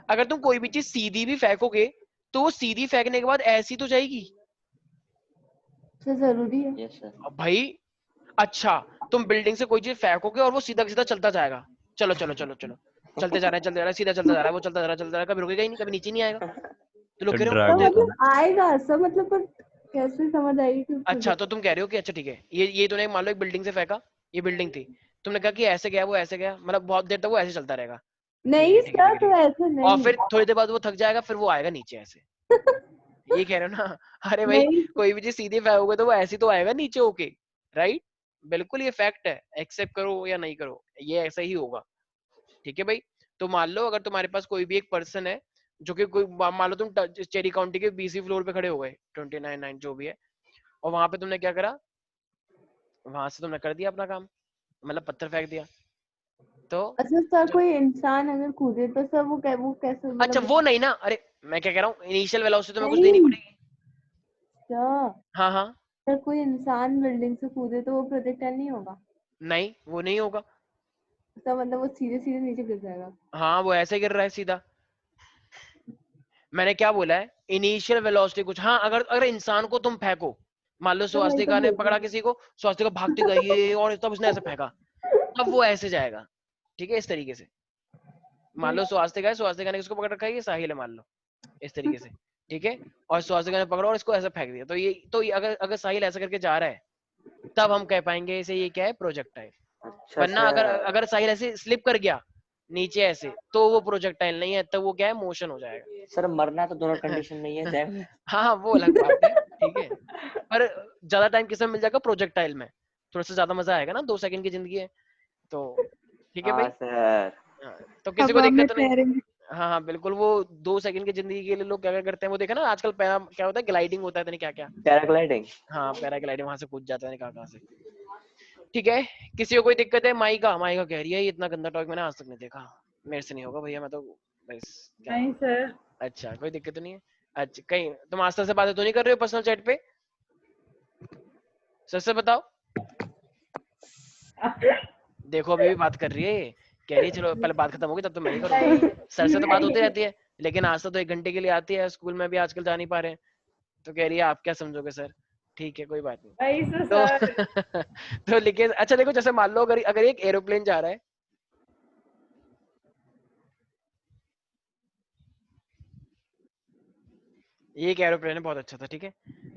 अगर तुम कोई भी चीज सीधी भी फेंकोगे, तो वो सीधी फेंकने के बाद ऐसी तो जाएगी, जरूरी है। Yes sir. अब भाई अच्छा, तुम बिल्डिंग से कोई चीज फेंकोगे और वो सीधा सीधा चलता जाएगा, चलो चलो चलो चलो, चलते जा रहा है, सीधा चलता जा रहा है, वो चलता जा रहा है, कभी रुकेगा ही नहीं, कभी नीचे नहीं आएगा। तो लोग कह रहे हो मतलब आएगा सब, मतलब पर कैसे समझ आएगी कि अच्छा तो तुम कह रहे हो कि अच्छा ठीक है, ये तूने मान लो एक बिल्डिंग से फेंका, ये बिल्डिंग थी, तुमने कहा कि ऐसे गया वो ऐसे गया, मतलब बहुत देर तक वो ऐसे चलता रहेगा। नहीं ठीक है, सर, तो ऐसे और नहीं। फिर थोड़ी देर बाद वो थक जाएगा, फिर वो आएगा नीचे ऐसे, ये कह रहे हो ना? अरे भाई नहीं कोई भी चीज सीधे फेंकोगे तो वो ऐसी तो आएगा नीचे होके, राइट? बिल्कुल ये फैक्ट है, एक्सेप्ट करो या नहीं करो, ये ऐसा ही होगा। ठीक है भाई, तो मान लो अगर तुम्हारे पास कोई भी एक पर्सन है जो कि कोई मान लो तुम चेरी काउंटी के 20 फ्लोर पे खड़े हो गए, 29 जो भी है, और वहां पे तुमने क्या करा, वहां से तुमने कर दिया अपना काम, मतलब पत्थर फेंक दिया, तो अच्छा सर, कोई इंसान अगर कूदे तो सर वो कैसे अच्छा मतलब वो नहीं ना, अरे मैं क्या कह रहा हूँ, इनिशियल वेलोसिटी तुम्हें कुछ नहीं देनी पड़ेगी। सर, हाँ हाँ, सर कोई इंसान बिल्डिंग से कूदे तो वो प्रोजेक्टाइल नहीं होगा नहीं वो नहीं होगा, सर, मतलब वो सीधे सीधे नीचे गिर जाएगा। हाँ वो ऐसे गिर रहा है सीधा। मैंने क्या बोला है, इनिशियल वेलोसिटी कुछ, हाँ अगर अगर इंसान को तुम फेंको, मान लो तो वही तो स्वास्तिका ने बोल रही पकड़ा हूँ। किसी को, स्वास्तिका भागती गई और तब उसने ऐसे फेंका, तब वो ऐसे जाएगा। ठीक है, इस तरीके से मान लो स्वास्तिका है, स्वास्तिका ने किसको पकड़ रखा है, ये साहिल है मान लो, इस तरीके से। ठीक है, और स्वास्तिका ने पकड़ा और इसको ऐसे फेंक दिया, तो ये अगर अगर साहिल ऐसा करके जा रहा है तब हम कह पाएंगे इसे ये क्या है, प्रोजेक्टाइल। अच्छा वरना अगर सर। अगर साहिल ऐसे स्लिप कर गया नीचे ऐसे, तो वो प्रोजेक्टाइल नहीं है, तो वो क्या है, मोशन हो जाएगा। सर मरना तो दोनों कंडीशन में ही है चाहे। हाँ हाँ वो अलग बात है, ठीक है, पर ज्यादा टाइम किसमें मिल जाएगा, प्रोजेक्टाइल में, थोड़ा सा ज्यादा मजा आएगा ना, 2 सेकंड की जिंदगी है तो। ठीक है हाँ भाई, सर। हाँ, तो किसी को हवा में दिक्कत नहीं। तैरेंगे। हाँ हाँ बिल्कुल, वो 2 सेकंड की जिंदगी के लिए लोग क्या क्या करते हैं, वो देखा ना आजकल, पैरा क्या होता है, ग्लाइडिंग होता है, नहीं क्या क्या, पैराग्लाइडिंग। हाँ पैराग्लाइडिंग, वहां से कूद जाता है कहाँ कहाँ से। ठीक है, किसी को कोई दिक्कत है, माइका माइका कह रही है ये इतना गंदा टॉपिक मैंने आज तक नहीं देखा, मेरे से नहीं होगा भैया, मैं तो बस क्या। नहीं सर, अच्छा कोई दिक्कत तो नहीं है। अच्छा कहीं तुम आस्था से बातें तो नहीं कर रहे हो पर्सनल चैट पे, सच से बताओ। देखो अभी भी बात कर रही है ये, कह रही है चलो पहले बात खत्म होगी तब तो मैं ही करूंगा। सर से तो बात होती रहती है, लेकिन आस्था तो 1 घंटे के लिए आती है, स्कूल में भी आजकल जा नहीं पा रहे हैं, तो कह रही है आप क्या समझोगे सर। ठीक है कोई बात नहीं, तो तो लेकिन अच्छा देखो, जैसे मान लो अगर अगर एक एरोप्लेन जा रहा है, ये एक एरोप्लेन है, बहुत अच्छा था, ठीक है,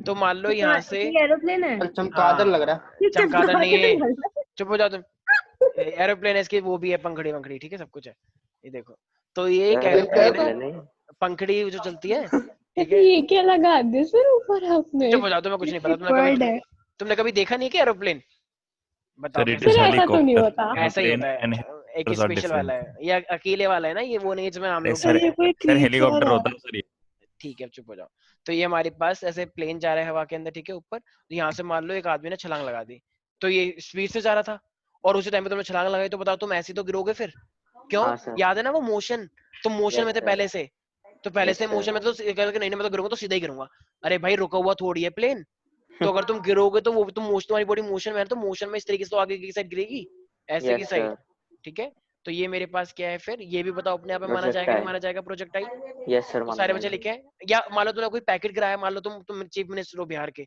तो मान लो यहाँ से, एरोप्लेन है। चमगादड़ लग रहा है। हाँ चमगादड़ नहीं है, चुप हो जाओ तुम, एरोप्लेन है इसकी, वो भी है पंखड़ी वंखड़ी, ठीक है सब कुछ है, ये देखो, तो ये एक एरोप्लेन है, नहीं। पंखड़ी जो चलती है, ठीक है। ये क्या लगा दे सर ऊपर आपने? चुप हो जाओ, तुम्हें कुछ नहीं पता, वर्ड है तुमने कभी देखा नहीं क्या एरोप्लेन, बताओ सर इट कैसे इज सर, चलता ऐसा तो नहीं हेलीकॉप्टर, होता। है? ऐसा ही प्लेन होता एंड है, एक हेलीकॉप्टर्स आर स्पेशल वाला डिफरेंट। है, ये अकेले वाला है ना, ये वो नहीं जिसमें हम लोग सर ये कोई सर हेलीकॉप्टर creature होता है। है सर ये। ठीक है चुप हो जाओ। तो ये हमारे पास ऐसे प्लेन जा रहा है हवा के अंदर, ठीक है, ऊपर, तो यहाँ से मान लो एक आदमी ने छलांग लगा दी, तो ये स्पीड से जा रहा था, और उसी टाइम पे तुमने छलांग लगाई, तो बताओ तुम ऐसे तो गिरोगे फिर, क्यों? हाँ सर। याद है ना वो मोशन, तुम मोशन यस में थे सर। पहले से, तो पहले यस से सर। मोशन में, तो नहीं मैं तो गिरूंगा तो सीधा ही गिरूंगा। अरे भाई रुका हुआ थोड़ी है प्लेन, तो अगर तुम गिरोगे तो वो तुम मोशन, तुम्हारी बॉडी मोशन में है, तो मोशन में इस तरीके से तो आगे की साइड गिरेगी, ऐसे की यस साइड। सर। ठीक है, तो ये मेरे पास क्या है फिर, ये भी बताओ अपने आप में माना जाएगा नहीं प्रोजेक्टाइल। माना जाएगा प्रोजेक्टाइल? यस सर तो माना सारे बच्चे जाएगा। लिखे हैं, या मान लो तुमने कोई पैकेट गिराया, मान लो तुम चीफ मिनिस्टर हो बिहार के,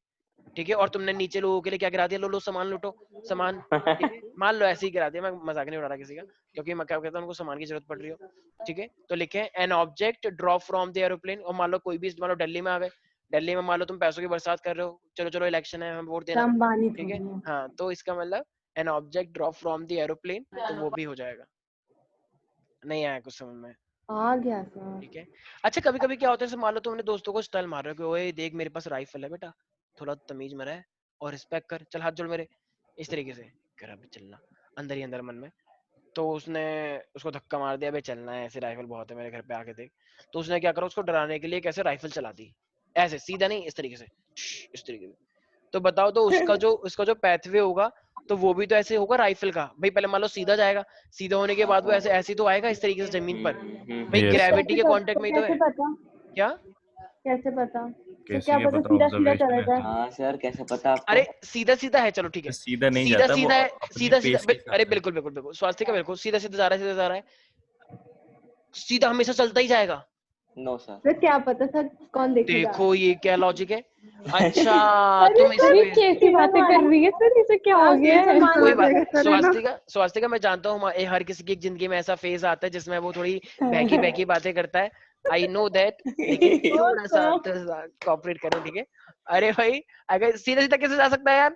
ठीक है, और तुमने नीचे लोगों के लिए क्या गिरा दिया, लो लो सामान लूटो सामान, ठीक है, मान लो ऐसे ही गिरा दिया, मैं मजाक नहीं उड़ा रहा किसी का, क्योंकि मैं क्या कहता हूँ उनको सामान की जरूरत पड़ रही हो, ठीक है, तो लिखे an object drop from the aeroplane, और मान लो कोई भी, मान लो दिल्ली में आ गए, दिल्ली में मान लो तुम पैसों की बरसात कर रहे हो, चलो चलो इलेक्शन है, हमें वोट देना, अंबानी ठीक है, थोड़ी है। हाँ, तो इसका मतलब an object drop from the aeroplane, तो वो भी हो जाएगा। नहीं आया कुछ समझ में? आ गया सर। ठीक है, अच्छा कभी कभी क्या होता है, जैसे मान लो तुमने दोस्तों को स्टाइल मार रहे हो कि ओए देख मेरे पास राइफल है बेटा, थोड़ा तमीज में रह और रिस्पेक्ट कर, चल हाथ जोड़ मेरे, इस तरीके से कर, अबे चलना, अंदर ही अंदर मन में, तो उसने उसको धक्का मार दिया, अबे चलना है, ऐसे राइफल बहुत है मेरे घर पे आके देख, तो उसने क्या करा, उसको डराने के लिए कैसे राइफल चला दी, ऐसे सीधा नहीं, इस तरीके से, इस तरीके से, तो बताओ तो उसका जो पैथवे होगा, तो वो भी तो ऐसे होगा राइफल का, भाई पहले मान लो सीधा जाएगा, सीधा होने के बाद वो ऐसे ऐसे ही तो आएगा इस तरीके से जमीन पर, भाई Yes, sir. ग्रेविटी के कांटेक्ट में ही तो कैसे है। पता? क्या? कैसे पता? तो कैसे क्या ये पता पता, सीधा सीधा ऑब्जर्वेशन चला है जाए। सर। हाँ सर कैसे पता आपको? अरे सीधा सीधा है, चलो ठीक है, सीधा नहीं सीधा जाता वो सीधा है, अपने सीधा सीधा पेस के हिसाब अरे से। बिल्कुल बिल्कुल बिल्कुल स्वास्थ्य का, बिल्कुल सीधा सीधा जा रहा है, सीधा जा रहा है, सीधा हमेशा चलता ही जाएगा। No sir. तो क्या पता सर कौन देखेगा? देखो ये क्या लॉजिक है, अच्छा अरे तुम इस अरे पे कैसी बातें कर रही है सर, इसे क्या हो गया है? कोई बात, स्वास्थ्य का मैं जानता हूँ हर किसी की जिंदगी में ऐसा फेज आता है जिसमें वो थोड़ी बहकी बहकी बातें करता है, आई नो दैट, लेकिन थोड़ा सा कॉपरेट करें, ठीक है? अरे भाई अगर सीधे सीधे कैसे जा सकता है यार,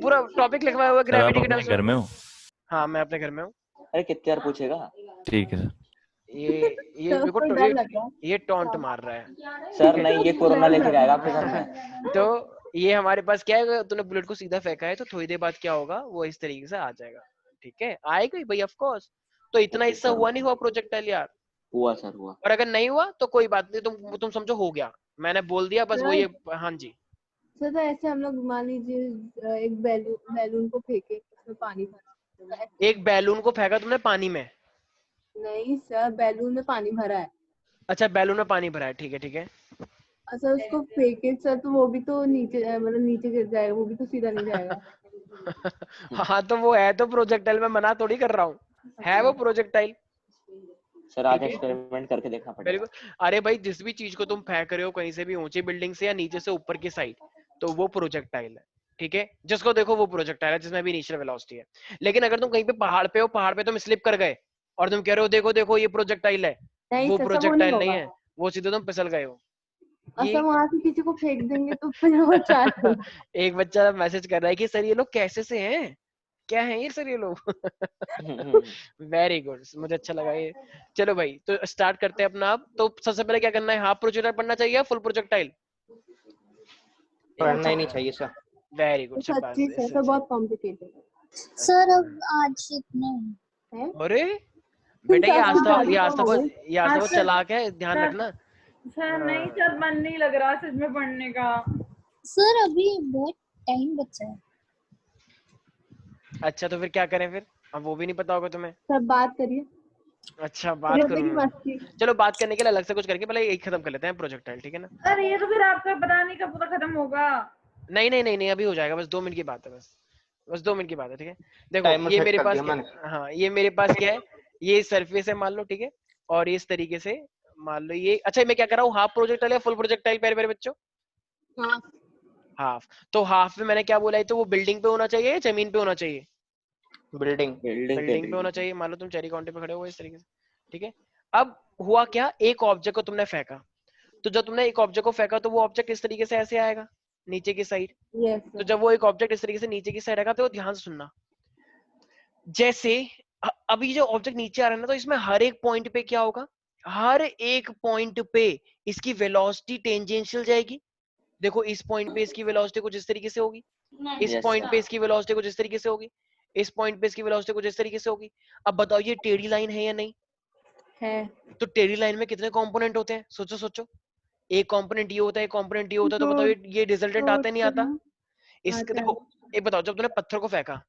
पूरा टॉपिक लिखवाया हुआ सर आप ग्रेविटी के अपने टर्म्स घर में। में हो? हाँ मैं अपने घर में हूँ। अरे कितने बार पूछेगा? ठीक है सर। ये सर मेरे को को डर लग रहा है। ये टॉन्ट मार रहा है। सर नहीं, ये कोरोना लेके जाएगा आपके घर में। तो ये हमारे पास क्या है, अगर तूने बुलेट को सीधा फेंका है तो थोड़ी देर बाद क्या होगा, वो इस तरीके से आ जाएगा, ठीक है? आएगा ही भाई, ऑफ कोर्स। तो इतना हिस्सा हुआ नहीं हुआ प्रोजेक्टाइल यार, हुआ सर, हुआ। और अगर नहीं हुआ तो कोई बात नहीं, तुम समझो हो गया, मैंने बोल दिया बस। वो ये हाँ जी सर तो ऐसे हम लोग मान लीजिए एक बैलून को फेंके, उसमें पानी भरा। एक बैलून को फेंका तुमने पानी में? नहीं सर, बैलून में पानी भरा है। अच्छा बैलून में पानी भरा है, ठीक है ठीक है। सर उसको फेंके सर तो वो भी तो नीचे मतलब नीचे गिर जाएगा, वो भी तो सीधा नहीं जाएगा। हाँ तो वो है तो प्रोजेक्टाइल, में मना थोड़ी कर रहा हूँ, है वो प्रोजेक्टाइल। सर आज ठीक है? एक्सपेरिमेंट करके देखना पड़ेगा। बिल्कुल। अरे भाई जिस भी चीज को तुम फेंक रहे हो कहीं से भी, ऊंची बिल्डिंग से या नीचे से ऊपर की साइड, तो वो प्रोजेक्टाइल है, ठीक है? जिसको देखो वो प्रोजेक्टाइल है, जिसमें भी इनिशियल वेलोसिटी है। लेकिन अगर तुम कहीं पे पहाड़ पे हो, पहाड़ पे तुम स्लिप कर गए और तुम कह रहे हो देखो देखो ये प्रोजेक्टाइल है, नहीं वो सर, सब प्रोजेक्टाइल नहीं होगा। है, वो सीधे तुम फिसल गए हो। सर वहां से किसी को फेंक देंगे तो फिर वो चार एक बच्चा मैसेज कर रहा है कि सर ये लोग कैसे से हैं, क्या है ये सर ये लोग। वेरी गुड, मुझे अच्छा लगा ये। चलो भाई तो स्टार्ट करते हैं अपना। आप तो सबसे पहले क्या करना है, हाफ प्रोजेक्टाइल पढ़ना चाहिए या फुल प्रोजेक्टाइल? पढ़ना ही नहीं चाहिए सर। वेरी गुड, सच्ची सर, तो बहुत कॉम्प्लिकेटेड है सर अब आज इतना है। अरे बेटा ये आज आज तो बहुत चालाक है, ध्यान रखना। सर नहीं सर, मन नहीं लग रहा सच में पढ़ने का। सर अभी बहुत टाइम बचा है। अच्छा तो फिर क्या करें फिर, अब वो भी नहीं पता होगा तुम्हें। सब बात करिए। अच्छा बात करूँ, चलो बात करने के लिए अलग से कुछ करके पहले एक खत्म कर लेते हैं प्रोजेक्टाइल, ठीक है ना? अरे ये तो फिर आपका पता नहीं कब पूरा खत्म होगा। नहीं नहीं नहीं नहीं अभी हो जाएगा, बस 2 मिनट की बात है, बस 2 मिनट की बात है, ठीक है? देखो टाइमर ये सेट मेरे कर पास दिया मैंने। हाँ ये मेरे पास क्या है, ये सरफेस है मान लो, ठीक है? और इस तरीके से मान लो ये, अच्छा मैं क्या कर रहा हूँ, हाफ प्रोजेक्टाइल या फुल प्रोजेक्टाइल प्यारे प्यारे बच्चों? हाफ। तो हाफ में मैंने क्या बोला है, तो वो बिल्डिंग पे होना चाहिए या जमीन पे होना चाहिए? बिल्डिंग बिल्डिंग पे होना चाहिए। मान लो तुम चेरी काउंटर पे खड़े हो इस तरीके से, ठीक है? अब हुआ क्या, एक ऑब्जेक्ट को तुमने फेंका, तो जब तुमने एक ऑब्जेक्ट को फेंका तो वो ऑब्जेक्ट इस तरीके से ऐसे आएगा नीचे की साइड। तो जब वो एक ऑब्जेक्ट इस तरीके से नीचे की साइड आएगा तो ध्यान से सुनना, जैसे अभी जो ऑब्जेक्ट नीचे आ रहा है ना, तो इसमें हर एक पॉइंट पे क्या होगा, हर एक पॉइंट पे इसकी वेलोसिटी टेंजेंशियल जाएगी। देखो इस पॉइंट पे इसकी वेलोसिटी कुछ इस तरीके से होगी, इस पॉइंट पे इसकी वेलोसिटी कुछ इस तरीके से होगी, इस पॉइंट पे इसकी वेलोसिटी कुछ इस तरीके से होगी। अब बताओ ये टेढ़ी लाइन है या नहीं है? तो टेढ़ी लाइन में कितने कंपोनेंट होते हैं, सोचो सोचो। एक कंपोनेंट ये होता है, एक कंपोनेंट ये होता है, तो बताओ ये रिजल्टेंट आता है नहीं आता? इसके देखो एक बताओ, जब तूने पत्थर को फेंका,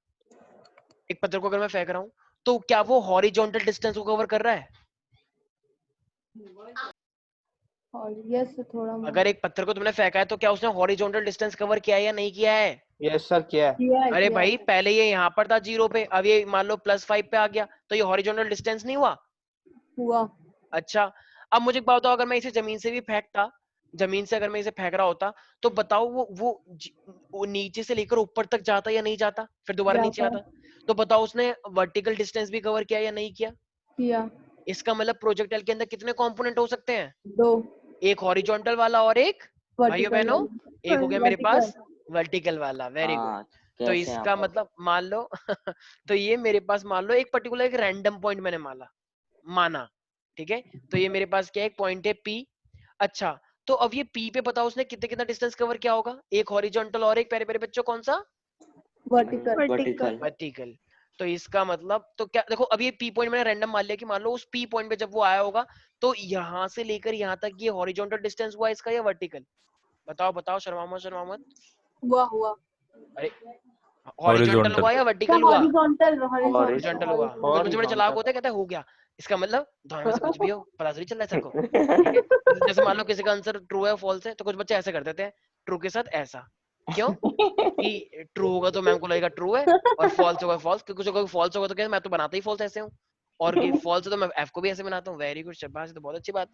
एक पत्थर को अगर मैं फेंक रहा हूँ तो क्या वो हॉरिजॉन्टल डिस्टेंस को कवर कर रहा है? यस थोड़ा अगर एक पत्थर को तुमने फेंका है तो क्या उसने हॉरिजॉन्टल डिस्टेंस कवर किया है या नहीं किया है? यस सर किया है। अरे भाई पहले ये यहाँ पर था 0 पे, अब ये मान लो +5 पे आ गया, तो ये हॉरिजॉन्टल डिस्टेंस नहीं हुआ? अच्छा अब मुझे एक बात बताओ, अगर मैं इसे जमीन से भी फेंकता, जमीन से अगर मैं इसे फेंक रहा होता तो बताओ वो नीचे से लेकर ऊपर तक जाता या नहीं जाता, फिर दोबारा नीचे आता? तो बताओ उसने वर्टिकल डिस्टेंस भी कवर किया या नहीं किया? इसका मतलब प्रोजेक्टाइल के अंदर कितने कंपोनेंट हो सकते हैं? 2, एक हॉरिजॉन्टल वाला और एक, भाइयों बहनों, एक हो गया मेरे पास वर्टिकल वाला। Very good. तो इसका मतलब मान लो तो ये मेरे पास मान लो एक पर्टिकुलर एक रैंडम पॉइंट मैंने माना, ठीक है? तो ये मेरे पास क्या एक पॉइंट है P। अच्छा तो अब ये P पे बताओ उसने कितना कितना डिस्टेंस कवर किया होगा, एक हॉरिजॉन्टल और एक प्यारे प्यारे बच्चों कौन सा? वर्टिकल। तो इसका मतलब तो क्या, देखो अब ये P पॉइंट मैंने रैंडम मान लिया कि मान लो उस P पॉइंट पे जब वो आया होगा तो यहाँ से लेकर यहाँ तक ये हॉरिजॉन्टल डिस्टेंस हुआ इसका या वर्टिकल? बताओ बताओ, शर्मा मत। हुआ। अरे हॉरिजॉन्टल हुआ या वर्टिकल हुआ? हॉरिजॉन्टल हुआ। कुछ बच्चे बड़े चालाक होते हैं, कहते हैं हो गया, इसका मतलब दोनों में से कुछ भी हो, पता थोड़ी चल रहा है सर को, ठीक है? जैसे मान लो किसी का आंसर ट्रू है फॉल्स है, तो कुछ बच्चे ऐसे कर देते हैं, ट्रू के साथ ऐसा, क्यों कि ट्रू होगा तो मैम को लगेगा ट्रू है और फॉल्स होगा फॉल्स, क्योंकि कुछ फॉल्स होगा तो क्या मैं तो बनाता ही फॉल्स ऐसे हूँ, और कि फॉल्स है तो मैं एफ को भी ऐसे बनाता हूँ। वेरी गुड, शाबाश, तो बहुत अच्छी बात।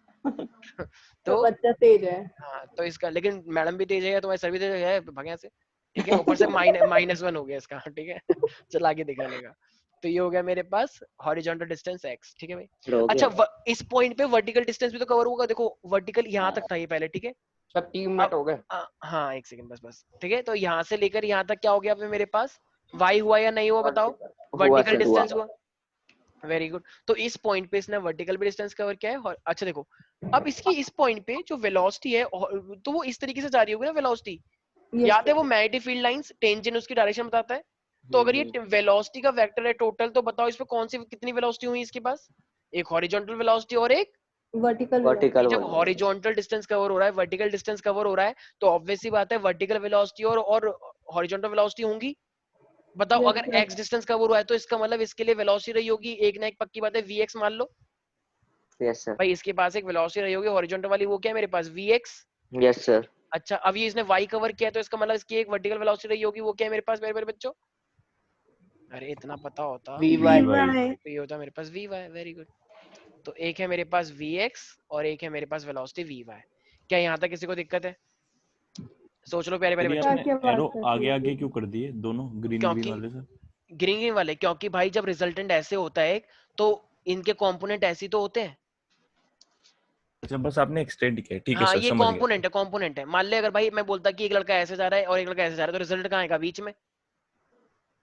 तो बच्चा तेज है। हाँ तो इसका, लेकिन मैडम भी तेज है, तुम्हारे सर भी तेज है, भागे यहाँ से, ठीक है? ऊपर से -1 हो गया इसका, ठीक है? चल आगे दिखाने का। तो ये हो गया मेरे पास हॉरिजॉन्टल डिस्टेंस x, ठीक है भाई। हो अच्छा गया इस पॉइंट पे वर्टिकल डिस्टेंस भी तो कवर होगा, देखो वर्टिकल यहाँ तक था ये पहले, ठीक है। सब 3 मिनट अब हो गए। हाँ एक सेकंड बस, ठीक है। तो यहाँ से लेकर यहाँ तक क्या हो गया मेरे पास, y हुआ या नहीं हुआ बताओ, हुआ वर्टिकल सर हुआ डिस्टेंस हुआ। Very good. तो इस पॉइंट पे इसने वर्टिकल भी डिस्टेंस कवर किया है। अच्छा देखो अब इसकी इस पॉइंट पे जो वेलोसिटी है तो वो इस तरीके से जा रही होगी ना वेलोसिटी, याद है वो मैग्नेटिक फील्ड लाइंस टेंजेंट उसकी डायरेक्शन बताता है। तो अगर ये वेलोसिटी का वेक्टर है टोटल, तो बताओ इसमें कौन सी कितनी वेलोसिटी हुई इसके पास, एक हॉरिजॉन्टल वेलोसिटी और एक वर्टिकल वर्टिकल जब हॉरिजॉन्टल डिस्टेंस कवर हो रहा है, वर्टिकल डिस्टेंस कवर हो रहा है, तो ऑब्वियस सी बात है वर्टिकल वेलोसिटी और हॉरिजॉन्टल वेलोसिटी होंगी। बताओ Yes, अगर yes. x डिस्टेंस कवर हुआ है तो इसका मतलब इसके लिए वेलोसिटी रही होगी एक ना एक, पक्की बात है vx मान लो यस सर भाई, इसके पास एक वेलोसिटी रही होगी हॉरिजॉन्टल वाली, वो क्या है मेरे पास vx। यस सर अच्छा अब ये इसने y कवर किया है तो इसका मतलब इसकी एक वर्टिकल वेलोसिटी रही होगी, वो क्या है मेरे पास मेरे बच्चों, अरे इतना पता होता vy तो ये होता मेरे पास vy। Very good. तो एक है मेरे पास vx और एक है मेरे पास वेलोसिटी vy। क्या यहाँ तक किसी को दिक्कत है, सोच लो प्यारे प्यारे सर ये बच्चों। क्या आपने बात एरो कर आगे रही आगे है? क्यों कर दिए दोनों ग्रीन ग्रीन क्योंकि वाले सर? ग्रीन ग्रीन वाले, क्योंकि भाई जब रिजल्टेंट ऐसे होता है तो इनके कंपोनेंट ऐसे ही तो होते हैं। अच्छा बस आपने एक्सटेंड किया, ठीक है हाँ सर, ये समझ गया। कंपोनेंट है। मान ले अगर भाई मैं बोलता कि एक लड़का ऐसे जा रहा है और एक लड़का ऐसे जा रहा है, तो रिजल्ट कहाँ आएगा, बीच में,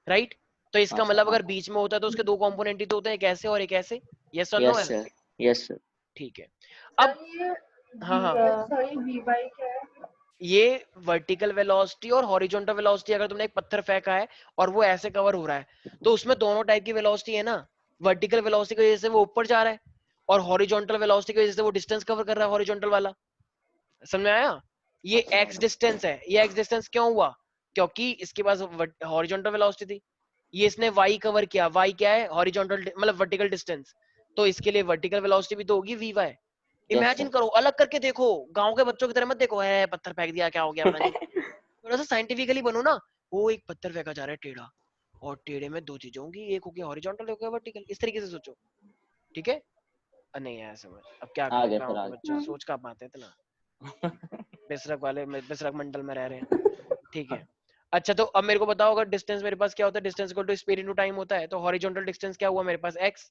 राइट। तो इसका हाँ सर मतलब हाँ अगर बीच में होता है तो उसके दो कंपोनेंट ही तो होते हैं, एक ऐसे और एक ऐसे। यस और नो यस है, सर यस सर ठीक है। अब सर ये हाँ हाँ सॉरी vy क्या है? ये वर्टिकल वेलोसिटी और हॉरिजॉन्टल वेलोसिटी, अगर तुमने एक पत्थर फेंका है और वो ऐसे कवर हो रहा है तो उसमें दोनों टाइप की वेलोसिटी है ना। वर्टिकल वेलोसिटी की वजह से वो ऊपर जा रहा है और हॉरिजॉन्टल वेलोसिटी की वजह से वो डिस्टेंस कवर कर रहा है हॉरिजॉन्टल वाला। समझ में आया? ये अच्छा एक्स डिस्टेंस है। ये एक्स डिस्टेंस क्यों हुआ, क्योंकि इसके पास हॉरिजॉन्टल वेलोसिटी थी। ये इसने वाई कवर किया, वाई क्या है, हॉरिजॉन्टल मतलब वर्टिकल डिस्टेंस, तो इसके लिए वर्टिकल वेलोसिटी भी तो होगी वी वाई। यस इमेजिन करो, अलग करके देखो, गांव के बच्चों की तरह मत देखो है पत्थर फेंक दिया क्या हो गया पता नहीं। थोड़ा सा साइंटिफिकली बनो ना। वो एक पत्थर फेंका जा रहा है टेढ़ा, और टेढ़े में दो चीजें होंगी, एक होगी हॉरिजॉन्टल, एक होगी वर्टिकल, इस तरीके से सोचो, ठीक है। नहीं आया समझ, अब क्या आ करें, गया गाँव सर आ के बच्चे गया सोच का पाते हैं इतना, बिसरक मंडल में रह रहे हैं, ठीक है। अच्छा तो अब मेरे को बताओ, अगर डिस्टेंस मेरे पास क्या होता है, distance equal to speed into time होता है, तो हॉरिजॉन्टल डिस्टेंस क्या हुआ मेरे पास x।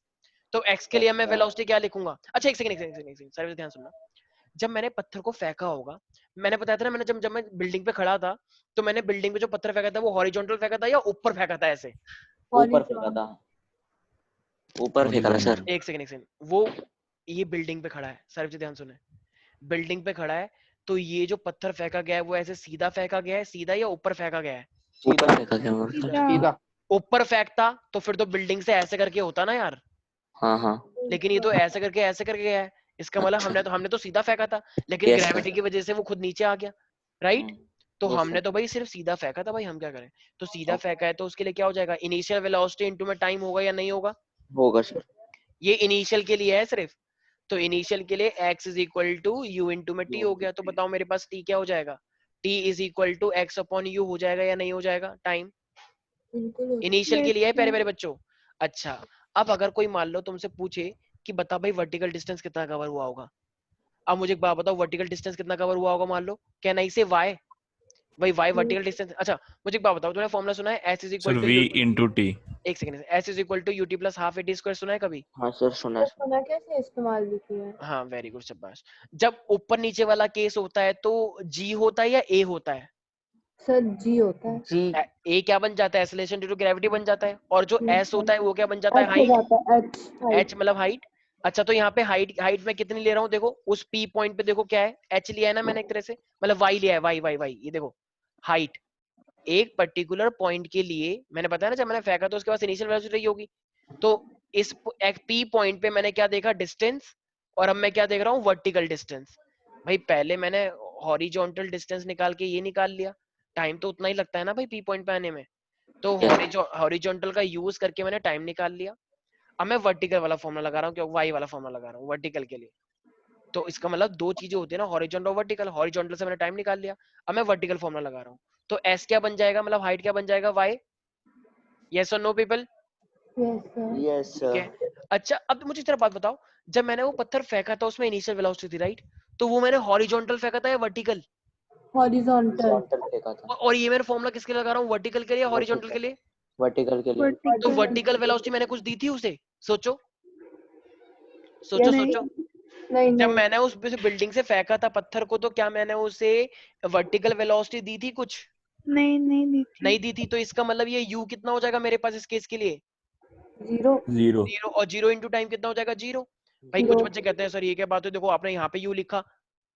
तो x के लिए मैं वेलोसिटी क्या लिखूंगा। अच्छा एक सेकंड सर ध्यान सुनना। जब मैंने पत्थर को फेंका होगा, मैंने बताया था ना, मैंने जब मैं बिल्डिंग पे खड़ा था तो मैंने बिल्डिंग पे जो पत्थर फेंका था वो हॉरिजॉन्टल फेंका था या ऊपर फेंका था ऐसे। ऊपर फेंका था ऊपर फेंका था सर एक सेकंड वो ये बिल्डिंग पे खड़ा है, सर ध्यान सुने, बिल्डिंग पे खड़ा है, तो ये जो पत्थर फेंका गया है वो ऐसे सीधा फेंका गया है, सीधा या ऊपर फेंका गया है। ऊपर फेंका गया ऊपर सीधा ऊपर फेंकता तो फिर तो बिल्डिंग से ऐसे करके होता ना यार, हाँ हाँ लेकिन ये तो ऐसे करके गया है। इसका मतलब अच्छा हमने तो सीधा फेंका था, लेकिन यस ग्रेविटी सर की वजह से वो खुद नीचे आ गया, राइट। तो यस हमने सर तो भाई सिर्फ सीधा फेंका था, भाई हम क्या करें। तो सीधा ओके फेंका है तो उसके लिए क्या हो जाएगा, इनिशियल वेलोसिटी इनटू में टाइम होगा या नहीं होगा। होगा सर ये इनिशियल के लिए है सिर्फ, तो इनिशियल के लिए x is equal to u into में t हो गया। तो बताओ मेरे पास t क्या हो जाएगा, t is equal to x upon u हो जाएगा या नहीं हो जाएगा, टाइम इनिशियल के लिए है प्यारे प्यारे बच्चों। अच्छा अब अगर कोई मान लो तुमसे पूछे कि बता भाई वर्टिकल डिस्टेंस कितना कवर हुआ होगा, अब मुझे एक बात बताओ, वर्टिकल डिस्टेंस कितना कवर हुआ होगा, मान लो क्या नहीं से y, भाई y वर्टिकल डिस्टेंस। अच्छा मुझे एक बात बताओ, तूने फॉर्मूला सुना है s is sir equal to v u, into T. एक second, s is equal to ut plus half at square सुना है कभी। हाँ सर सुना है सुना कैसे इस्तेमाल भी किया है? हाँ वेरी गुड शाबाश। जब ऊपर नीचे वाला केस होता है तो g होता है या a होता है, सर जी होता है। जी a क्या बन जाता है, एक्सेलरेशन ड्यू टू ग्रेविटी बन जाता है, और जो s होता है वो क्या बन जाता है, एच हो हाइट, जाता है एच h मतलब हाइट। अच्छा तो यहाँ पे हाइट हाइट में कितनी ले रहा हूँ, देखो उस p पॉइंट पे देखो क्या है, h लिया है ना मैंने एक तरह से, मतलब y लिया है, y ये देखो हाइट एक पर्टिकुलर पॉइंट के लिए मैंने बताया ना, जब मैंने फेंका तो उसके पास इनिशियल वेलोसिटी रही होगी। तो इस पी पॉइंट पे मैंने क्या देखा, डिस्टेंस, और अब मैं क्या देख रहा हूँ, वर्टिकल डिस्टेंस। भाई पहले मैंने हॉरिजॉन्टल डिस्टेंस निकाल के ये निकाल लिया, टाइम तो उतना ही लगता है ना भाई पी पॉइंट पे आने में, तो हॉरिजॉन्टल का यूज करके मैंने टाइम निकाल लिया। अब मैं वर्टिकल वाला फॉर्मूला लगा रहा हूँ, क्यों वाई वाला फॉर्मूला लगा रहा हूँ वर्टिकल के लिए। तो इसका मतलब दो चीजें होती है ना, हॉरिजॉन्टल और वर्टिकल, हॉरिजॉन्टल से मैंने टाइम निकाल लिया, अब मैं वर्टिकल फॉर्मूला लगा रहा हूँ। तो एस क्या बन जाएगा, मतलब हाइट क्या बन जाएगा, वाई, यस और know people, yes sir yes ठीक सर है। अच्छा अब मुझे इतना बात बताओ, जब मैंने वो पत्थर फेंका था उसमें इनिशियल वेलोसिटी थी, राइट, तो वो मैंने हॉरिजॉन्टल फेंका था या वर्टिकल, हॉरिजॉन्टल हॉरिजॉन्टल फेंका था और ये मेरा फॉर्मूला किसके लिए लगा रहा हूँ, वर्टिकल के लिए या हॉरिजॉन्टल के लिए, वर्टिकल के लिए तो वर्टिकल वेलोसिटी मैंने कुछ दी थी उसे, सोचो सोचो नहीं सोचो। नहीं जब नहीं मैंने उस बिल्डिंग से फेंका था पत्थर को, तो क्या मैंने उसे वर्टिकल वेलोसिटी दी थी कुछ? नहीं नहीं दी थी। नहीं दी थी। तो इसका मतलब ये u कितना हो जाएगा मेरे पास इस केस के लिए? 0 0 0। और 0 इंटू टाइम कितना हो जाएगा? 0। भाई कुछ बच्चे कहते हैं सर ये क्या बात है, देखो आपने यहाँ पे u लिखा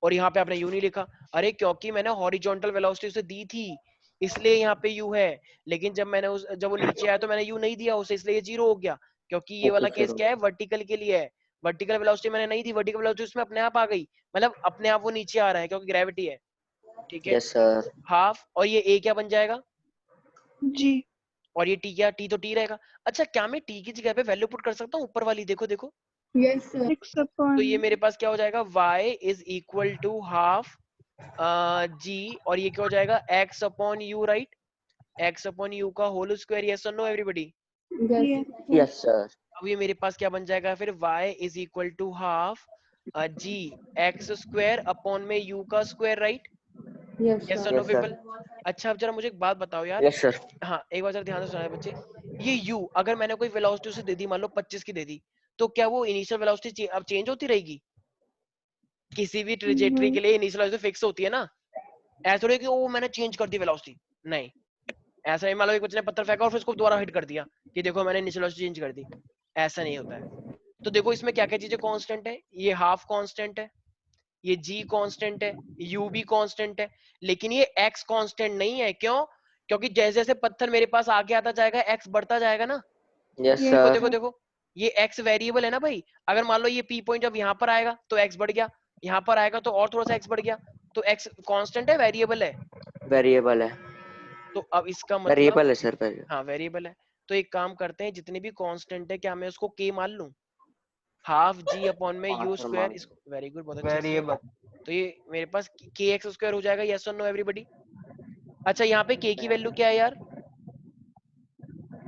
और यहाँ पे आपने u नहीं लिखा। अरे क्योंकि मैंने हॉरिजॉन्टल वेलोसिटी उसे दी थी इसलिए यहाँ पे u है, लेकिन जब वो नीचे आया तो मैंने u नहीं दिया उसे, इसलिए ये 0 हो गया। क्योंकि ये वाला केस क्या है, वर्टिकल के लिए है। वर्टिकल वेलोसिटी मैंने नहीं दी, वर्टिकल वेलोसिटी उसमें अपने आप आ गई, मतलब अपने आप वो नीचे आ रहा है क्योंकि ग्रेविटी है। ठीक है, यस सर हाफ, और ये a क्या बन जाएगा? जी और ये t क्या? t तो t रहेगा। अच्छा क्या मैं t की जगह पे वैल्यू पुट कर सकता हूँ ऊपर वाली? देखो देखो, यस सर 6 तो ये upon मेरे पास क्या हो जाएगा? y is equal to half g, और ये क्या हो जाएगा? x upon u, right? x upon u का होल स्क्वायर, यस और no everybody? Yes yes sir अब ये मेरे पास क्या बन जाएगा फिर? y is equal to half g x square upon में u का स्क्वायर, राइट? यस यस और sir no yes sir people? अच्छा अब जरा मुझे एक बात बताओ यार, यस सर हाँ एक बार जरा ध्यान से सुना बच्चे, ये u अगर मैंने कोई वेलोसिटी उसे दे दी, मान लो 25 की दे दी, तो क्या वो इनिशियल वेलोसिटी अब चेंज होती रहेगी? किसी भी ट्रेजेक्टरी के लिए इनिशियल वेलोसिटी फिक्स होती है ना? ऐसा थोड़ी है कि वो मैंने चेंज कर दी वेलोसिटी, नहीं। ऐसा नहीं मान लो एक बच्चे ने पत्थर फेंका और फिर उसको दोबारा हिट कर दिया कि देखो मैंने इनिशियल वेलोसिटी चेंज कर दी, ऐसा नहीं होता है। तो देखो इसमें क्या क्या चीजें कांस्टेंट है, ये हाफ कांस्टेंट है, ये g कांस्टेंट है, u भी कांस्टेंट है, लेकिन ये x कांस्टेंट नहीं है। क्यों? क्योंकि जैसे जैसे पत्थर मेरे पास आगे आता जाएगा x बढ़ता जाएगा ना। यस देखो सर देखो देखो, ये x वेरिएबल है ना भाई। अगर मान लो ये p पॉइंट जब यहाँ पर आएगा तो x बढ़ गया, यहाँ पर आएगा तो और थोड़ा सा x बढ़ गया, तो x कांस्टेंट है वेरिएबल है? वेरिएबल है तो अब इसका मतलब, वेरिएबल है सर वेरिएबल हाँ वेरिएबल है। तो एक काम करते हैं, जितने भी कांस्टेंट है क्या मैं उसको k मान लूं? हाफ g अपॉन में u स्क्वायर, वेरी गुड, बहुत अच्छे से। वेरिएबल तो ये मेरे पास kx स्क्वायर हो जाएगा, यस और नो एवरीबॉडी? अच्छा यहाँ पे k की वैल्यू क्या है यार?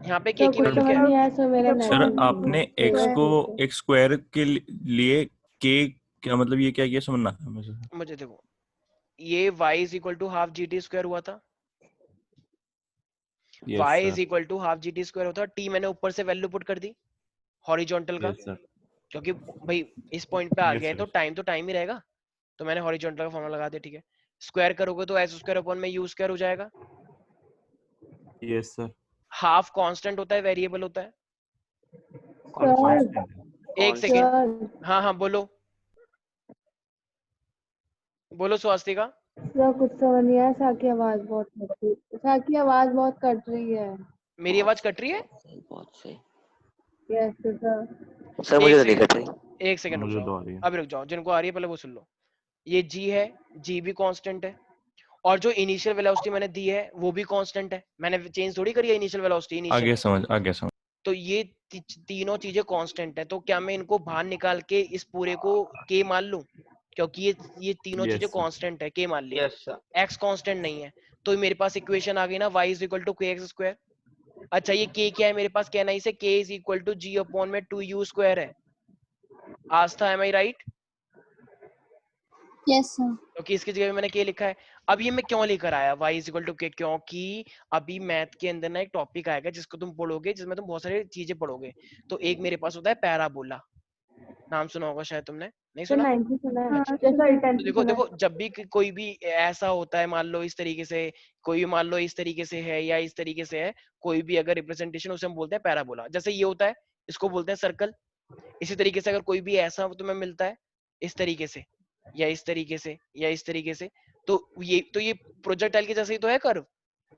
यहाँ पे k सर की कुछ वैल्यू समझ क्या है? नहीं आया सर, मेरा सर नेट आपने x को x स्क्वायर के लिए k क्या मतलब ये क्या समझना है मुझे? मुझे देखो, ये y is equal to half g t square हुआ था, yes y is sir equal to half g t square होता, t मैंने ऊपर से वैल्यू पुट कर दी हॉरिजॉन्टल का, यस सर क्योंकि भाई इस पॉइंट पे आ यस गया है तो सर टाइम ही रहेगा, तो मैंने हॉरिजॉन्टल का फॉर्मूला लगा दिया। ठीक है, स्क्वायर करोगे तो s स्क्वायर अपॉन में u स्क्वायर हो जाएगा। यस सर हाफ कांस्टेंट होता है, वेरिएबल होता है? और सर कांस्टेंट एक सेकेंड, सर हाँ हाँ बोलो बोलो स्वास्तिका। सर कुछ समझ नहीं आया, सर की आवाज बहुत कट रही है, सर की आवाज बहुत कट रही है। मेरी आवाज कट रही है? बहुत सही यस सर सर मुझे तो नहीं कट रही एक सेकंड रुक मुझे जाओ, तो आ रही है। अभी रुक जाओ, जिनको आ रही है पहले वो सुन लो। ये g है, g भी कांस्टेंट है, और जो इनिशियल वेलोसिटी मैंने दी है वो भी कांस्टेंट है, मैंने चेंज थोड़ी करी है इनिशियल वेलोसिटी, इनिशियल आगे है। समझ तो ये तीनों चीजें कांस्टेंट है, तो क्या मैं इनको बाहर निकाल के इस पूरे को k मान लूं? क्योंकि ये तीनों चीजें यस सर कांस्टेंट है, k मान लिया, यस सर x कांस्टेंट नहीं है। तो मेरे पास इक्वेशन आ गई ना, y is equal to kx square. अच्छा ये k क्या है मेरे पास? कहना इसे k is equal to g upon में 2u स्क्वायर है। Aastha am I right? Yes sir क्योंकि इसकी जगह पे मैंने k लिखा है। अब ये मैं क्यों लेकर आया y is equal to k? क्योंकि अभी मैथ के अंदर ना एक टॉपिक आएगा जिसको तुम पढ़ोगे, जिसमें तुम बहुत सारी चीजें पढ़ोगे। तो एक मेरे पास होता है पैराबोला, नाम सुना होगा शायद तुमने, नहीं सर सुना? 90 सुना है, अच्छा जैसा तो 10 देखो सुना है। देखो, जब भी कोई भी ऐसा होता है, मान लो इस तरीके से, कोई भी मान लो इस तरीके से है या इस तरीके से है, कोई भी अगर रिप्रेजेंटेशन, उसे हम बोलते हैं पैराबोला। जैसे ये होता है, इसको बोलते हैं सर्कल। इसी तरीके से अगर कोई भी ऐसा तुम्हें मिलता है इस तरीके से या इस तरीके से या इस तरीके से, तो ये प्रोजेक्टाइल के जैसे ही तो है कर्व।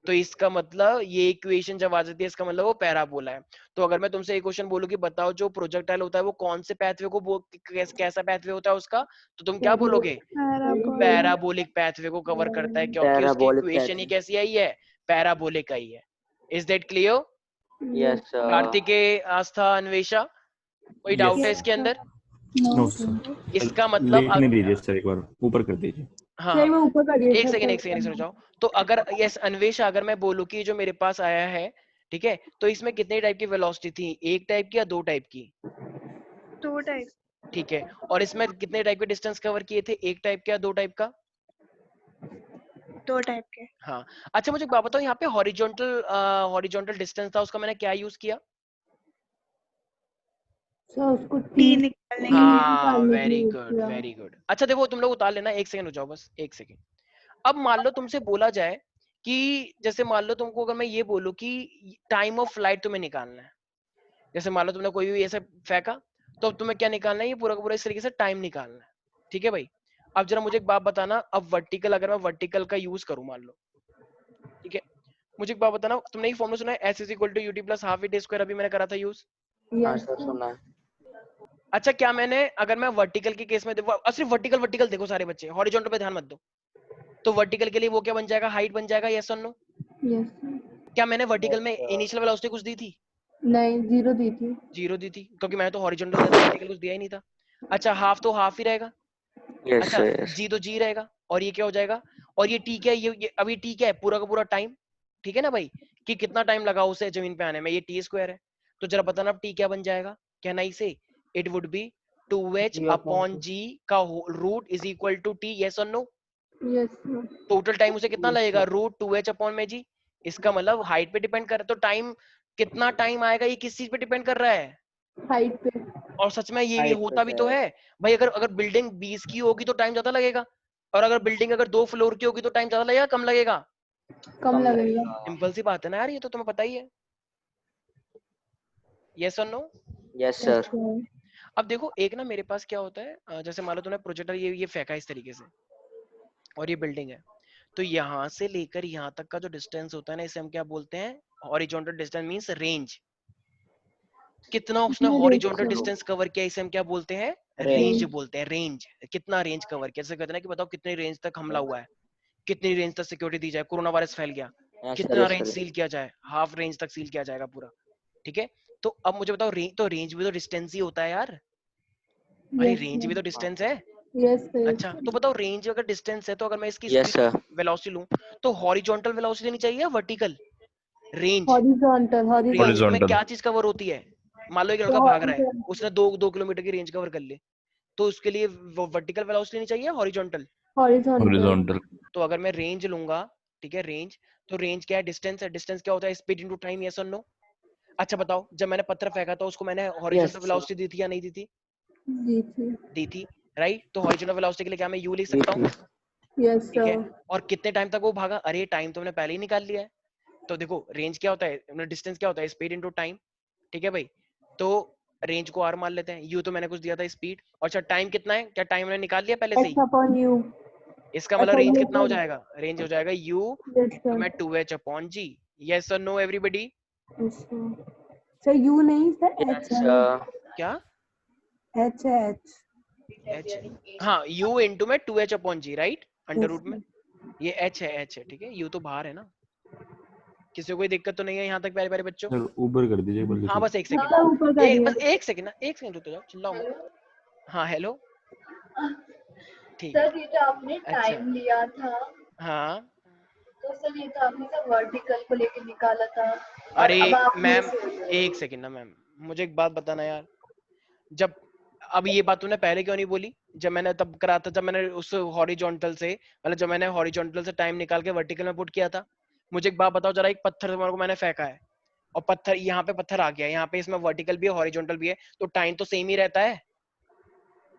तो इसका मतलब ये इक्वेशन जब आ जाती है, इसका मतलब वो पैराबोला है। तो अगर मैं तुमसे एक क्वेश्चन बोलूं कि बताओ जो प्रोजेक्टाइल होता है वो कौन से पैथवे को कैसा पैथवे होता है उसका, तो तुम क्या बोलोगे? पैराबोलिक पैथवे को कवर करता है, क्योंकि उसकी पैराबोलिक इक्वेशन ही कैसी आई है? पैराबोलिक आई है। Is that clear? Yes Kartikeya, Aastha, Anvesha, कोई डाउट है इसके अंदर? नो नो सर सर इसका मतलब लिखने दीजिए सर, एक बार ऊपर कर दीजिए। हाँ सर हाँ, वो ऊपर करिए एक सर, सेकंड सुन जाओ। तो अगर यस अन्वेषा, अगर मैं बोलूं कि जो मेरे पास आया है, ठीक है, तो इसमें कितने टाइप की वेलोसिटी थी? एक टाइप की या दो टाइप की? 2 टाइप ठीक है, और इसमें कितने टाइप के डिस्टेंस कवर किए थे? एक टाइप का या दो टाइप का? दो टाइप के। हाँ अच्छा मुझे एक बात बताओ, यहाँ पे हॉरिजॉन्टल डिस्टेंस था, उसका मैंने क्या यूज किया? सर उसको टी निकालने के लिए। हाँ निकालने के वेरी लिए गुड किया। Very good. अच्छा देखो तुम लोग उतार लेना, एक सेकंड रुक जाओ बस एक सेकंड। अब मान लो तुमसे बोला जाए कि जैसे मान लो तुमको अगर मैं ये बोलूं कि टाइम ऑफ फ्लाइट तुम्हें निकालना है, जैसे मान लो तुमने कोई भी ऐसे फेंका, तो अब तुम्हें क्या निकालना है, ये पूरा का पूरा इस तरीके से टाइम निकालना है, ठीक है भाई। अब जरा मुझे एक बात बताना, अब वर्टिकल अगर मैं वर्टिकल का यूज करूं मान लो, ठीक है, मुझे एक बात बताना, तुमने ये फॉर्मूला सुना है S = UT + ½ VT², अभी मैंने करा था यूज। हाँ सर सुना है। अच्छा क्या मैंने अगर मैं वर्टिकल के केस में सिर्फ वर्टिकल वर्टिकल देखो सारे बच्चे, हॉरिजॉन्टल पे ध्यान मत दो, तो वर्टिकल के लिए वो क्या बन जाएगा, हाइट बन जाएगा, यस और नो? यस। क्या मैंने वर्टिकल में इनिशियल वेलोसिटी कुछ दी थी? नहीं, 0 दी थी। 0 दी थी, क्योंकि मैंने तो हॉरिजॉन्टल दिया था, वर्टिकल कुछ दिया ही नहीं था। अच्छा हाफ तो हाफ ही रहेगा, यस अच्छा सर यस। जी तो जी रहेगा, और ये क्या हो जाएगा, और ये टी क्या है, ये अभी टी क्या है, पूरा का पूरा टाइम, ठीक है ना भाई, कि कितना टाइम लगा उसे जमीन पे आने में, ये T² है। तो जरा बताना अब टी क्या बन जाएगा, कहना इसे इट वुड बी 2h/g का root is equal to T, yes और no? Yes sir. Total time उसे कितना लगेगा, रूट 2h/g। इसका मतलब हाइट पे डिपेंड कर रहा है, तो टाइम कितना टाइम आएगा ये किस चीज पे डिपेंड कर रहा है, हाइट पे। और सच में ये होता भी तो है भाई। अगर अगर बिल्डिंग 20 की होगी तो टाइम ज्यादा लगेगा, और अगर बिल्डिंग अगर 2 फ्लोर की होगी तो टाइम ज्यादा लगेगा कम लगेगा? कम लगेगा। सिंपल सी बात है ना यार, ये तो तुम्हें पता ही है, यस और नो? Yes sir. अब देखो एक ना मेरे पास क्या होता है, जैसे मान लो तुमने प्रोजेक्टर ये फेंका इस तरीके से, और ये बिल्डिंग है, तो यहाँ से लेकर यहाँ तक का जो डिस्टेंस होता है ना, इसे हम क्या बोलते हैं, हॉरिजॉन्टल डिस्टेंस मींस रेंज। कितना उसने हॉरिजॉन्टल डिस्टेंस कवर किया, इसे हम क्या बोलते हैं, रेंज बोलते हैं। रेंज, कितना रेंज कवर किया, जैसे कहते हैं ना कि बताओ कितनी रेंज तक हमला हुआ है, कितनी रेंज तक सिक्योरिटी दी जाए, कोरोना वायरस फैल गया, यस सर कितना यस रेंज सर। सील किया जाए, हाफ रेंज तक सील किया जाएगा पूरा, ठीक है। तो अब मुझे बताओ रेंज, तो रेंज भी तो डिस्टेंस ही होता है यार, अरे रेंज भी तो डिस्टेंस है। Yes sir. अच्छा तो बताओ रेंज अगर डिस्टेंस है, तो अगर मैं इसकी यस स्पीड सर। वेलोसिटी लूं, तो हॉरिजॉन्टल वेलोसिटी लेनी चाहिए या वर्टिकल? Range, horizontal. रेंज में हॉरिजॉन्टल। क्या चीज कवर होती है, मान लो एक लड़का भाग रहा है, उसने 2 किलोमीटर की रेंज कवर कर ली, तो उसके लिए वर्टिकल वेलोसिटी नहीं चाहिए, हॉरिजॉन्टल? हॉरिजॉन्टल। तो अगर मैं रेंज लूंगा, ठीक है रेंज, तो रेंज क्या है, डिस्टेंस है, डिस्टेंस क्या होता है, स्पीड इनटू टाइम, यस और नो? अच्छा बताओ जब मैंने पत्थर फेंका था उसको मैंने हॉरिजॉन्टल वेलोसिटी दी थी या नहीं दी थी? दी थी। दी थी, राइट। तो हॉरिजॉन्टल वेलोसिटी के लिए क्या मैं यू लिख सकता हूँ? यस ठीक है, सर। और कितने टाइम तक वो भागा, अरे टाइम तो मैंने पहले ही निकाल लिया है। तो देखो रेंज क्या होता है, डिस्टेंस क्या होता है, स्पीड इनटू टाइम, ठीक है भाई। तो रेंज को आर मान लेते हैं, यू तो मैंने कुछ दिया था स्पीड, और अच्छा टाइम कितना है, क्या टाइम मैंने निकाल लिया पहले से ही? H/U। इसका मतलब अच्छा रेंज ये कितना हो जाएगा, रेंज हो जाएगा u यस तो सर। मैं 2h/g, यस और नो एवरीबॉडी? सर यू नहीं सर, यस एच है। सर। क्या एच है, एच। h? हाँ u इंटू में 2h/g, राइट, अंडर रूट में, ये h है, ठीक है, u तो बाहर है ना। किसी को कोई दिक्कत तो नहीं है यहाँ तक प्यारे प्यारे बच्चों? सर ऊपर कर दीजिए बल्कि हाँ बस एक सेकंड, हाँ ऊपर कर दिया। बस एक सेकंड ना, एक सेकंड रुक जाओ, चिल्लाओ मत। हाँ हेलो, ठीक है, सर ये जो आपने अच्छा टाइम लिया था, हाँ। तो सर ये तो आपने सब वर्टिकल को लेके निकाला था, और अरे अब आप ये मैम एक सेकंड ना मैम, मुझे एक बात बताना यार, जब अब ये बात तूने पहले क्यों नहीं बोली, जब मैंने तब करा था, जब मैंने उस हॉरिजॉन्टल से, मतलब जब मैंने हॉरिजॉन्टल से टाइम निकाल के वर्टिकल में पुट किया था। मुझे एक बात बताओ जरा, एक पत्थर तुम्हारे को मैंने फेंका है, और पत्थर यहाँ पे पत्थर आ गया, यहाँ पे इसमें वर्टिकल भी है हॉरिजॉन्टल भी है, तो टाइम तो सेम ही रहता है।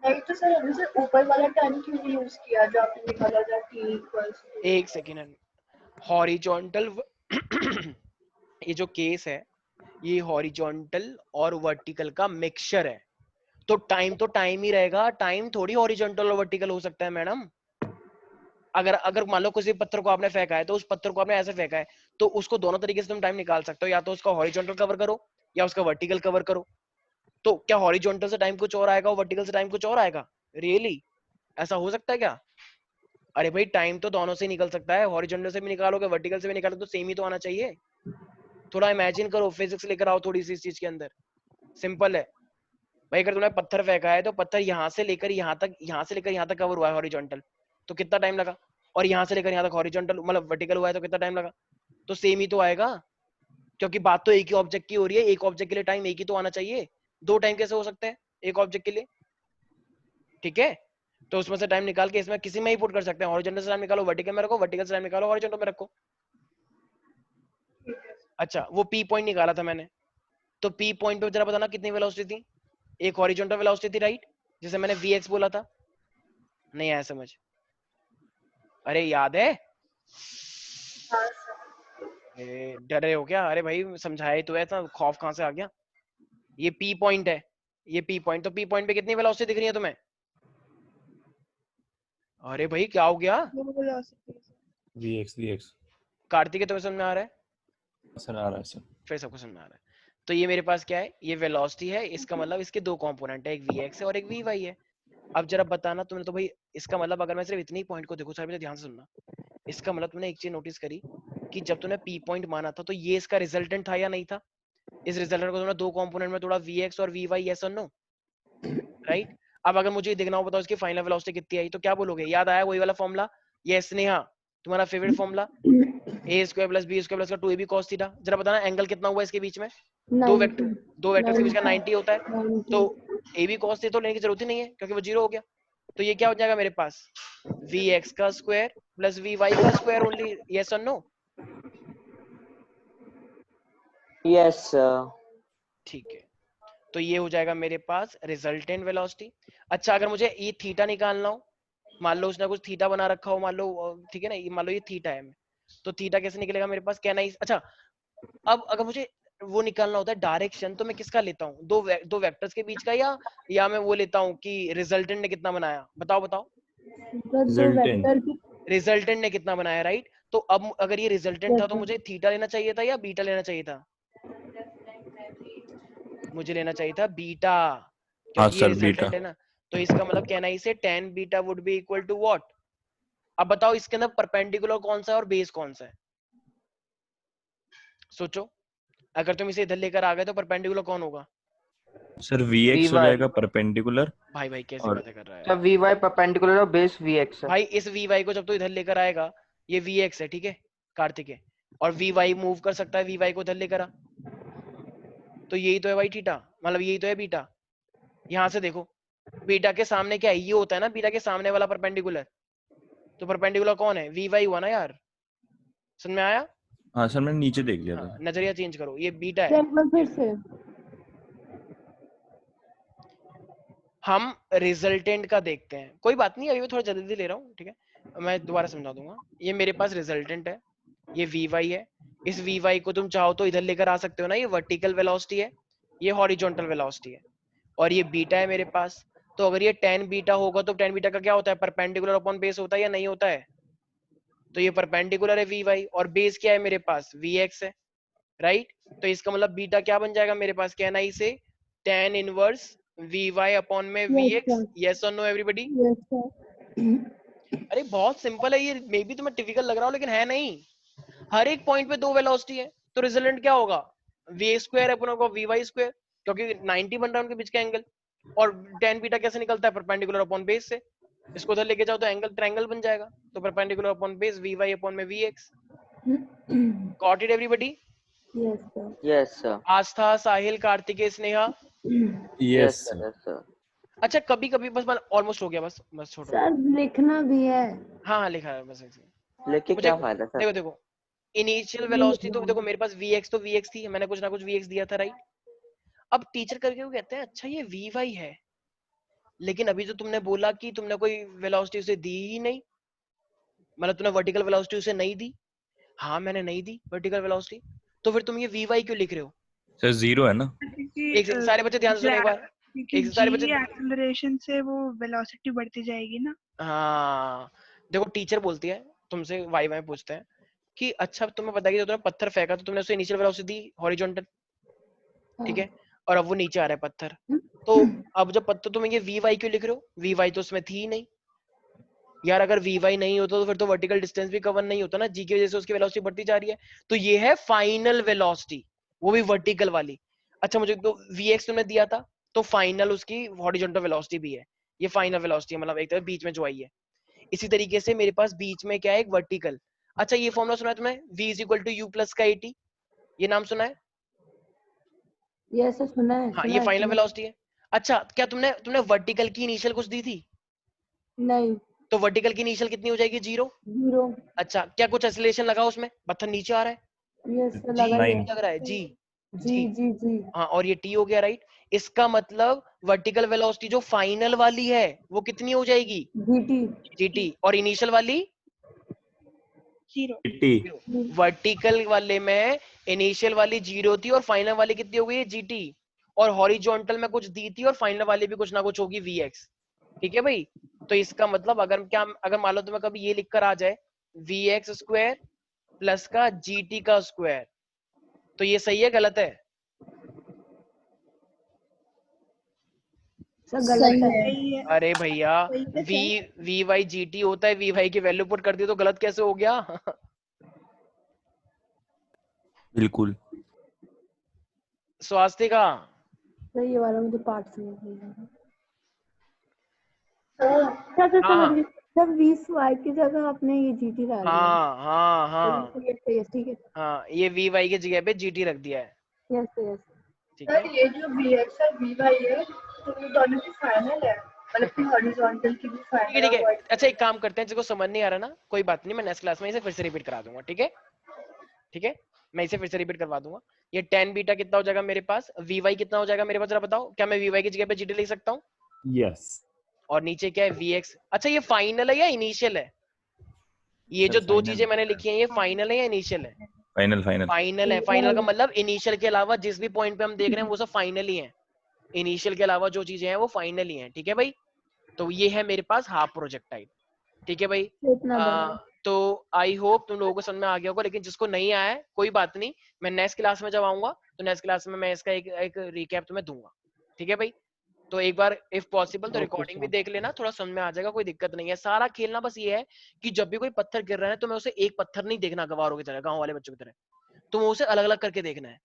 नहीं, तो सर हमने सर ऊपर वाला टाइम क्यों नहीं यूज किया जो आपने निकाला था t एक सेकेंड, हॉरिजॉन्टल ये जो केस है, ये हॉरिजॉन्टल और वर्टिकल का मिक्सचर है, तो टाइम ही रहेगा, टाइम थोड़ी हॉरिजॉन्टल और वर्टिकल हो सकता है मैडम। अगर अगर मान लो किसी पत्थर को आपने फेंका है, तो उस पत्थर को आपने ऐसे फेंका है, तो उसको दोनों तरीके से तुम टाइम निकाल सकते हो, या तो उसका हॉरिजॉन्टल कवर करो या उसका वर्टिकल कवर करो। तो क्या हॉरिजॉन्टल से टाइम कुछ और आएगा और वर्टिकल से टाइम कुछ और आएगा, रियली ऐसा हो सकता है क्या? अरे भाई टाइम तो दोनों से निकल सकता है, हॉरिजॉन्टल से भी निकालोगे वर्टिकल से भी निकालोगे, तो सेम ही तो आना चाहिए। थोड़ा इमेजिन करो, फिजिक्स लेकर आओ थोड़ी सी इस चीज के अंदर, सिंपल है भाई। अगर तुमने पत्थर फेंका है, तो पत्थर यहाँ से लेकर यहाँ तक, यहाँ से लेकर यहाँ तक कवर हुआ है हॉरिजॉन्टल, तो कितना टाइम लगा, और यहाँ से लेकर यहाँ तक हॉरिजॉन्टल मतलब वर्टिकल हुआ है, तो कितना टाइम लगा, तो सेम ही तो आएगा, क्योंकि बात तो एक ही ऑब्जेक्ट की हो रही है, एक ऑब्जेक्ट के लिए टाइम एक ही तो आना चाहिए, दो टाइम कैसे हो सकते हैं एक ऑब्जेक्ट के लिए, ठीक है। तो उसमें से टाइम निकाल के इसमें किसी में ही पुट कर सकते हैं। हॉरिजॉन्टल से टाइम निकालो वर्टिकल में रखो, वर्टिकल से टाइम निकालो हॉरिजॉन्टल में रखो। अच्छा वो पी पॉइंट निकाला था मैंने, तो पी पॉइंट पे जरा बताना कितनी वेलोसिटी थी? एक हॉरिजॉन्टल वेलोसिटी थी राइट, जिसे मैंने वीएक्स बोला था। नहीं आया समझ? अरे याद है? डरे हो क्या? अरे भाई समझाया ही तो है, इतना खौफ कहां से आ गया? ये पी पॉइंट है, ये पी पॉइंट, तो पी पॉइंट पे कितनी वेलोसिटी दिख रही है तुम्हें? अरे भाई क्या हो गया? vx कार्तिक तुम्हें समझ में आ रहा है? सर आ रहा है सर। फिर सबको समझ में आ रहा है। तो ये मेरे पास क्या है? ये वेलोसिटी है, इसका मतलब इसके दो कंपोनेंट है, एक vx है और एक vy है। अब जरा बताना तुमने, तो भाई इसका मतलब अगर मैं सिर्फ इतनी पॉइंट को देखूं, सर मुझे ध्यान से सुनना, इसका मतलब तुमने एक चीज नोटिस करी कि जब तुमने पी पॉइंट माना था तो ये इसका रिजल्टेंट था या नहीं था? इस रिजल्टेंट को तुमने दो कंपोनेंट में तोड़ा, vx और vy, यस और नो, राइट? अब अगर मुझे देखना हो बताओ इसकी फाइनल वेलोसिटी कितनी आई, तो क्या बोलोगे? याद आया वही वाला फॉर्मूला? ये स्नेहा तुम्हारा favourite formula, a square plus b square plus का 2ab cos थीटा। जरा बताना एंगल कितना हुआ इसके बीच में? दो वेक्टर्स के बीच का 90 होता है, तो ab cos थीटा तो लेने की जरूरत ही नहीं है क्योंकि वो जीरो हो गया। तो ये क्या हो जाएगा मेरे पास? vx का स्क्वायर प्लस vy का स्क्वायर ओनली, यस और नो? यस ठीक है, तो ये हो जाएगा मेरे पास रिजल्टेंट वेलोसिटी। अच्छा अगर मुझे ये थीटा निकालना हो, मान लो उसने कुछ थीटा बना रखा हो, मान लो ठीक है ना, मान लो ये थीटा है, तो थीटा कैसे निकलेगा मेरे पास? कहना ही अच्छा। अब अगर मुझे वो निकालना होता है डायरेक्शन, तो मैं किसका लेता हूँ? दो वेक्टर्स के बीच का, या मैं वो लेता हूँ कि रिजल्टेंट ने कितना बनाया? बताओ बताओ, रिजल्टेंट ने कितना बनाया, राइट? तो अब अगर ये रिजल्टेंट था तो मुझे थीटा लेना चाहिए था या बीटा लेना चाहिए था? मुझे लेना चाहिए था बीटा, क्योंकि ये रिजल्टेंट है ना। तो इसका मतलब कहना ही से tan beta would be equal to what? अब बताओ इसके अंदर परपेंडिकुलर कौन सा है और बेस कौन सा है? सोचो, अगर तुम इसे इधर लेकर आ गए तो परपेंडिकुलर कौन होगा? सर vx हो जाएगा परपेंडिकुलर। भाई भाई कैसे बातें कर रहा है तब vy परपेंडिकुलर और बेस vx है। भाई? इस vy को जब तू इधर लेकर आएगा, ये vx है, ठीक है कार्तिक है, और vy मूव कर सकता है, vy को इधर लेकर आ, तो यही तो है भाई थीटा, मतलब यही तो है बीटा। यहां से देखो, बीटा के सामने क्या है? ये होता है ना बीटा के सामने वाला परपेंडिकुलर, तो परपेंडिकुलर कौन है? vy हुआ ना यार, समझ में आया? हाँ सर मैंने नीचे देख लिया था। नजरिया चेंज करो, ये बीटा है। फिर से हम रिजल्टेंट का देखते हैं, कोई बात नहीं, अभी मैं थोड़ा जल्दी ले रहा हूँ, ठीक है, मैं दोबारा समझा दूंगा। ये मेरे पास रिजल्टेंट है, ये vy है, इस vy को तुम चाहो तो इधर लेकर आ सकते हो ना, ये वर्टिकल वेलोसिटी है, ये हॉरिजॉन्टल वेलोसिटी है, और ये बीटा है मेरे पास। तो अगर ये tan बीटा होगा तो tan बीटा का क्या होता है? परपेंडिकुलर अपॉन बेस होता है या नहीं होता है? तो ये परपेंडिकुलर है vy, और बेस क्या है मेरे पास? vx है, राइट? तो इसका मतलब बीटा क्या बन जाएगा मेरे पास? कहना ही से tan इनवर्स vy अपॉन में vx, यस और नो एवरीबॉडी? अरे बहुत सिंपल है ये, मे बी तुम्हें टिपिकल लग रहा हो लेकिन है नहीं। हर एक पॉइंट पे दो वेलोसिटी है, तो रिजल्टेंट क्या होगा? v square upon vy square, क्योंकि 90 बन रहा है उनके बीच का एंगल, और tan बीटा कैसे निकलता है? परपेंडिकुलर अपॉन बेस से। इसको उधर लेके जाओ तो एंगल ट्रायंगल बन जाएगा, तो perpendicular upon base vy upon में vx। Got it everybody? Yes sir Aastha, Sahil, Kartikeya, Sneha? Yes sir. अच्छा कभी कभी बस ऑलमोस्ट हो गया, बस छोड़ो। सर लिखना भी है। हाँ लिखा है बस। लेके क्या फायदा सर? देखो देखो, इनिशियल वेलोसिटी तो देखो मेरे पास vx तो vx थी, मैंने कुछ ना कुछ vx दिया था, राइट? अब टीचर करके वो कहते हैं अच्छा ये vy है, लेकिन अभी तो तुमने बोला कि तुमने कोई वेलोसिटी उसे दी ही नहीं, मतलब तुमने वर्टिकल वेलोसिटी उसे नहीं दी। हाँ मैंने नहीं दी वर्टिकल वेलोसिटी, तो फिर तुम ये vy क्यों लिख रहे हो? सर जीरो है ना। एक सारे बच्चे ध्यान से सुनो एक बार, एक सारे बच्चे एक्सेलरेशन से वो वेलोसिटी बढ़ती जाएगी ना। हाँ देखो टीचर बोलती है तुमसे, वाई वाई पूछते हैं कि अच्छा तुम्हें पता है कि तुमने पत्थर फेंका तो तुमने उसे इनिशियल वेलोसिटी दी हॉरिजॉन्टल, ठीक है, और अब वो नीचे आ रहा है पत्थर, तो अब जब पत्थर तुम ये vy क्यों लिख रहे हो? vy तो उसमें थी ही नहीं यार, अगर vy नहीं होता तो फिर तो वर्टिकल डिस्टेंस भी कवर नहीं होता ना, g की वजह से उसकी वेलोसिटी बढ़ती जा रही है, तो ये है फाइनल वेलोसिटी, वो भी वर्टिकल वाली। अच्छा मुझे तो vx तुमने दिया था, तो फाइनल उसकी हॉरिजॉन्टल वेलोसिटी भी है, ये फाइनल वेलोसिटी मतलब एक तरह बीच में जो आई है। इसी तरीके से मेरे पास बीच में क्या है? एक वर्टिकल। अच्छा ये फॉर्मूला सुना है तुमने, v is equal to u plus का 80, ये नाम सुना है? यस सुना है। हाँ ये फाइनल वेलोसिटी है। अच्छा क्या तुमने वर्टिकल की इनिशियल कुछ दी थी? नहीं, तो वर्टिकल की इनिशियल कितनी हो जाएगी? 0। 0। अच्छा, क्या कुछ एक्सेलरेशन लगा उसमें? पत्थर नीचे आ रहा है, यस सर, जी लगा ही है। लग रहा है, जी जी जी जी। हाँ, और ये टी हो गया, राइट। इसका मतलब वर्टिकल वेलोसिटी जो फाइनल वाली है वो कितनी हो जाएगी? जीटी। जीटी। और इनिशियल वाली? 0 वर्टिकल वाले में इनिशियल वाली 0 थी और फाइनल वाली कितनी हो गई? जीटी। और हॉरिजॉन्टल में कुछ दी थी और फाइनल वाली भी कुछ ना कुछ होगी, वीएक्स। ठीक है भाई। तो इसका मतलब अगर मान लो तुम्हें कभी ये लिखकर आ जाए वीएक्स स्क्वायर प्लस का जीटी का स्क्वायर, तो ये सही है गलत है? सर गलत है। अरे भैया, वी वाई जी टी होता है, वी वाई की वैल्यू पुट कर दी तो गलत कैसे हो गया? बिल्कुल। स्वास्तिका, सर ये वाला मुझे पार्ट समझ नहीं आ रहा। सर सर हाँ समझ गई। सर 20 वाई की जगह आपने ये जीटी डाल दिया। हाँ हाँ ठीक है। हाँ, ये वी वाई की जगह पे जीटी रख दिया है। Yes yes. ठीक सर है, ये जो VX और VY है तो ये दोनों की फाइनल है, मतलब कि हॉरिजॉन्टल की भी ठीक है, फाइनल ठीक और है। अच्छा, एक काम करते हैं, जिसको समझ नहीं आ रहा ना, कोई बात नहीं, मैं नेक्स्ट क्लास में इसे फिर से रिपीट करा दूंगा। ठीक है, ठीक है, मैं इसे फिर से रिपीट करवा दूंगा। ये tan बीटा कितना हो जाएगा मेरे पास? वी वाई कितना हो जाएगा मेरे पास? जरा बताओ, क्या मैं वी वाई की जगह पे जीटी लिख सकता हूँ? यस और नीचे क्या है? वीएक्स। अच्छा, ये फाइनल है या इनिशियल है? ये जो दो चीजें मैंने लिखी हैं, ये फाइनल है या इनिशियल है? फाइनल फाइनल फाइनल है। फाइनल का मतलब इनिशियल के अलावा जिस भी पॉइंट पे हम देख रहे हैं वो सब फाइनल ही है। इनिशियल के अलावा जो चीजें हैं वो फाइनल ही हैं। ठीक है भाई, तो ये है मेरे पास हाफ प्रोजेक्टाइल। ठीक है भाई। इतना बड़ा। तो आई होप तुम लोगों को समझ में आ गया होगा, लेकिन जिसको नहीं आया है कोई बात नहीं, मैं नेक्स्ट क्लास में जब आऊंगा तो नेक्स्ट क्लास में मैं इसका एक रिकैप तुम्हें दूंगा। ठीक है भाई, तो एक बार इफ पॉसिबल तो रिकॉर्डिंग भी देख लेना, थोड़ा समझ में आ जाएगा, कोई दिक्कत नहीं है। सारा खेलना बस ये है कि जब भी कोई पत्थर गिर रहा है तो मैं उसे एक पत्थर नहीं देखना गवारों की तरह, गांव वाले बच्चों की तरह, तो उसे अलग अलग करके देखना है।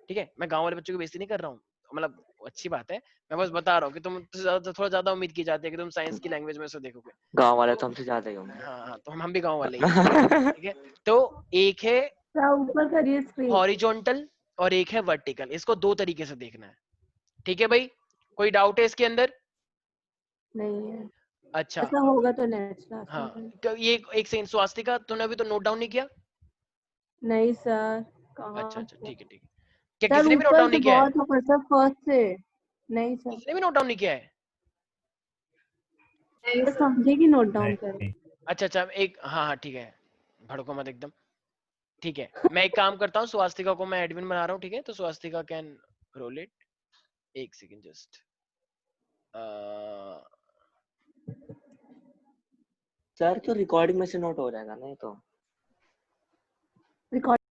ठीक है, मैं गांव वाले बच्चों की बेइज्जती नहीं कर रहा हूँ, मतलब अच्छी बात है, मैं बस बता रहा हूँ कि तुम थोड़ा ज्यादा उम्मीद की जाती है कि तुम साइंस की लैंग्वेज में उसे देखोगे। गांव वाले तो तो हमसे ज्यादा ही होंगे। हाँ हाँ, तो हम भी गांव वाले ही हैं। ठीक है, तो एक है सर ऊपर करिए स्क्रीन। हॉरिजॉन्टल और एक है वर्टिकल, इसको दो तरीके से देखना है। ठीक है भाई, कोई डाउट है इसके अंदर? नहीं है। अच्छा, ऐसा होगा तो नेक्स्ट क्लास हाँ, में। तो ये एक सेकंड, स्वास्तिका तूने अभी तो नोट डाउन नहीं किया? नहीं सर, कहाँ अच्छा अच्छा, से? ठीक है ठीक है। क्या सर किसी ने भी नोट ऊपर डाउन से नहीं किया है? बहुत ऊपर सर, फर्स्ट से। नहीं सर, किसी ने भी नोट डाउन नहीं किया है? सर समझे कि नोट डाउन करें। अच्छा अच्छा, एक, हाँ हाँ ठीक है, भड़को मत एकदम। ठीक है, मैं एक काम करता हूँ, स्वास्तिका को मैं एडमिन बना रहा हूँ। ठीक है, तो स्वास्तिका कैन रोल इट। एक सेकंड जस्ट। सर तो रिकॉर्डिंग में से नोट हो जाएगा ना ये तो।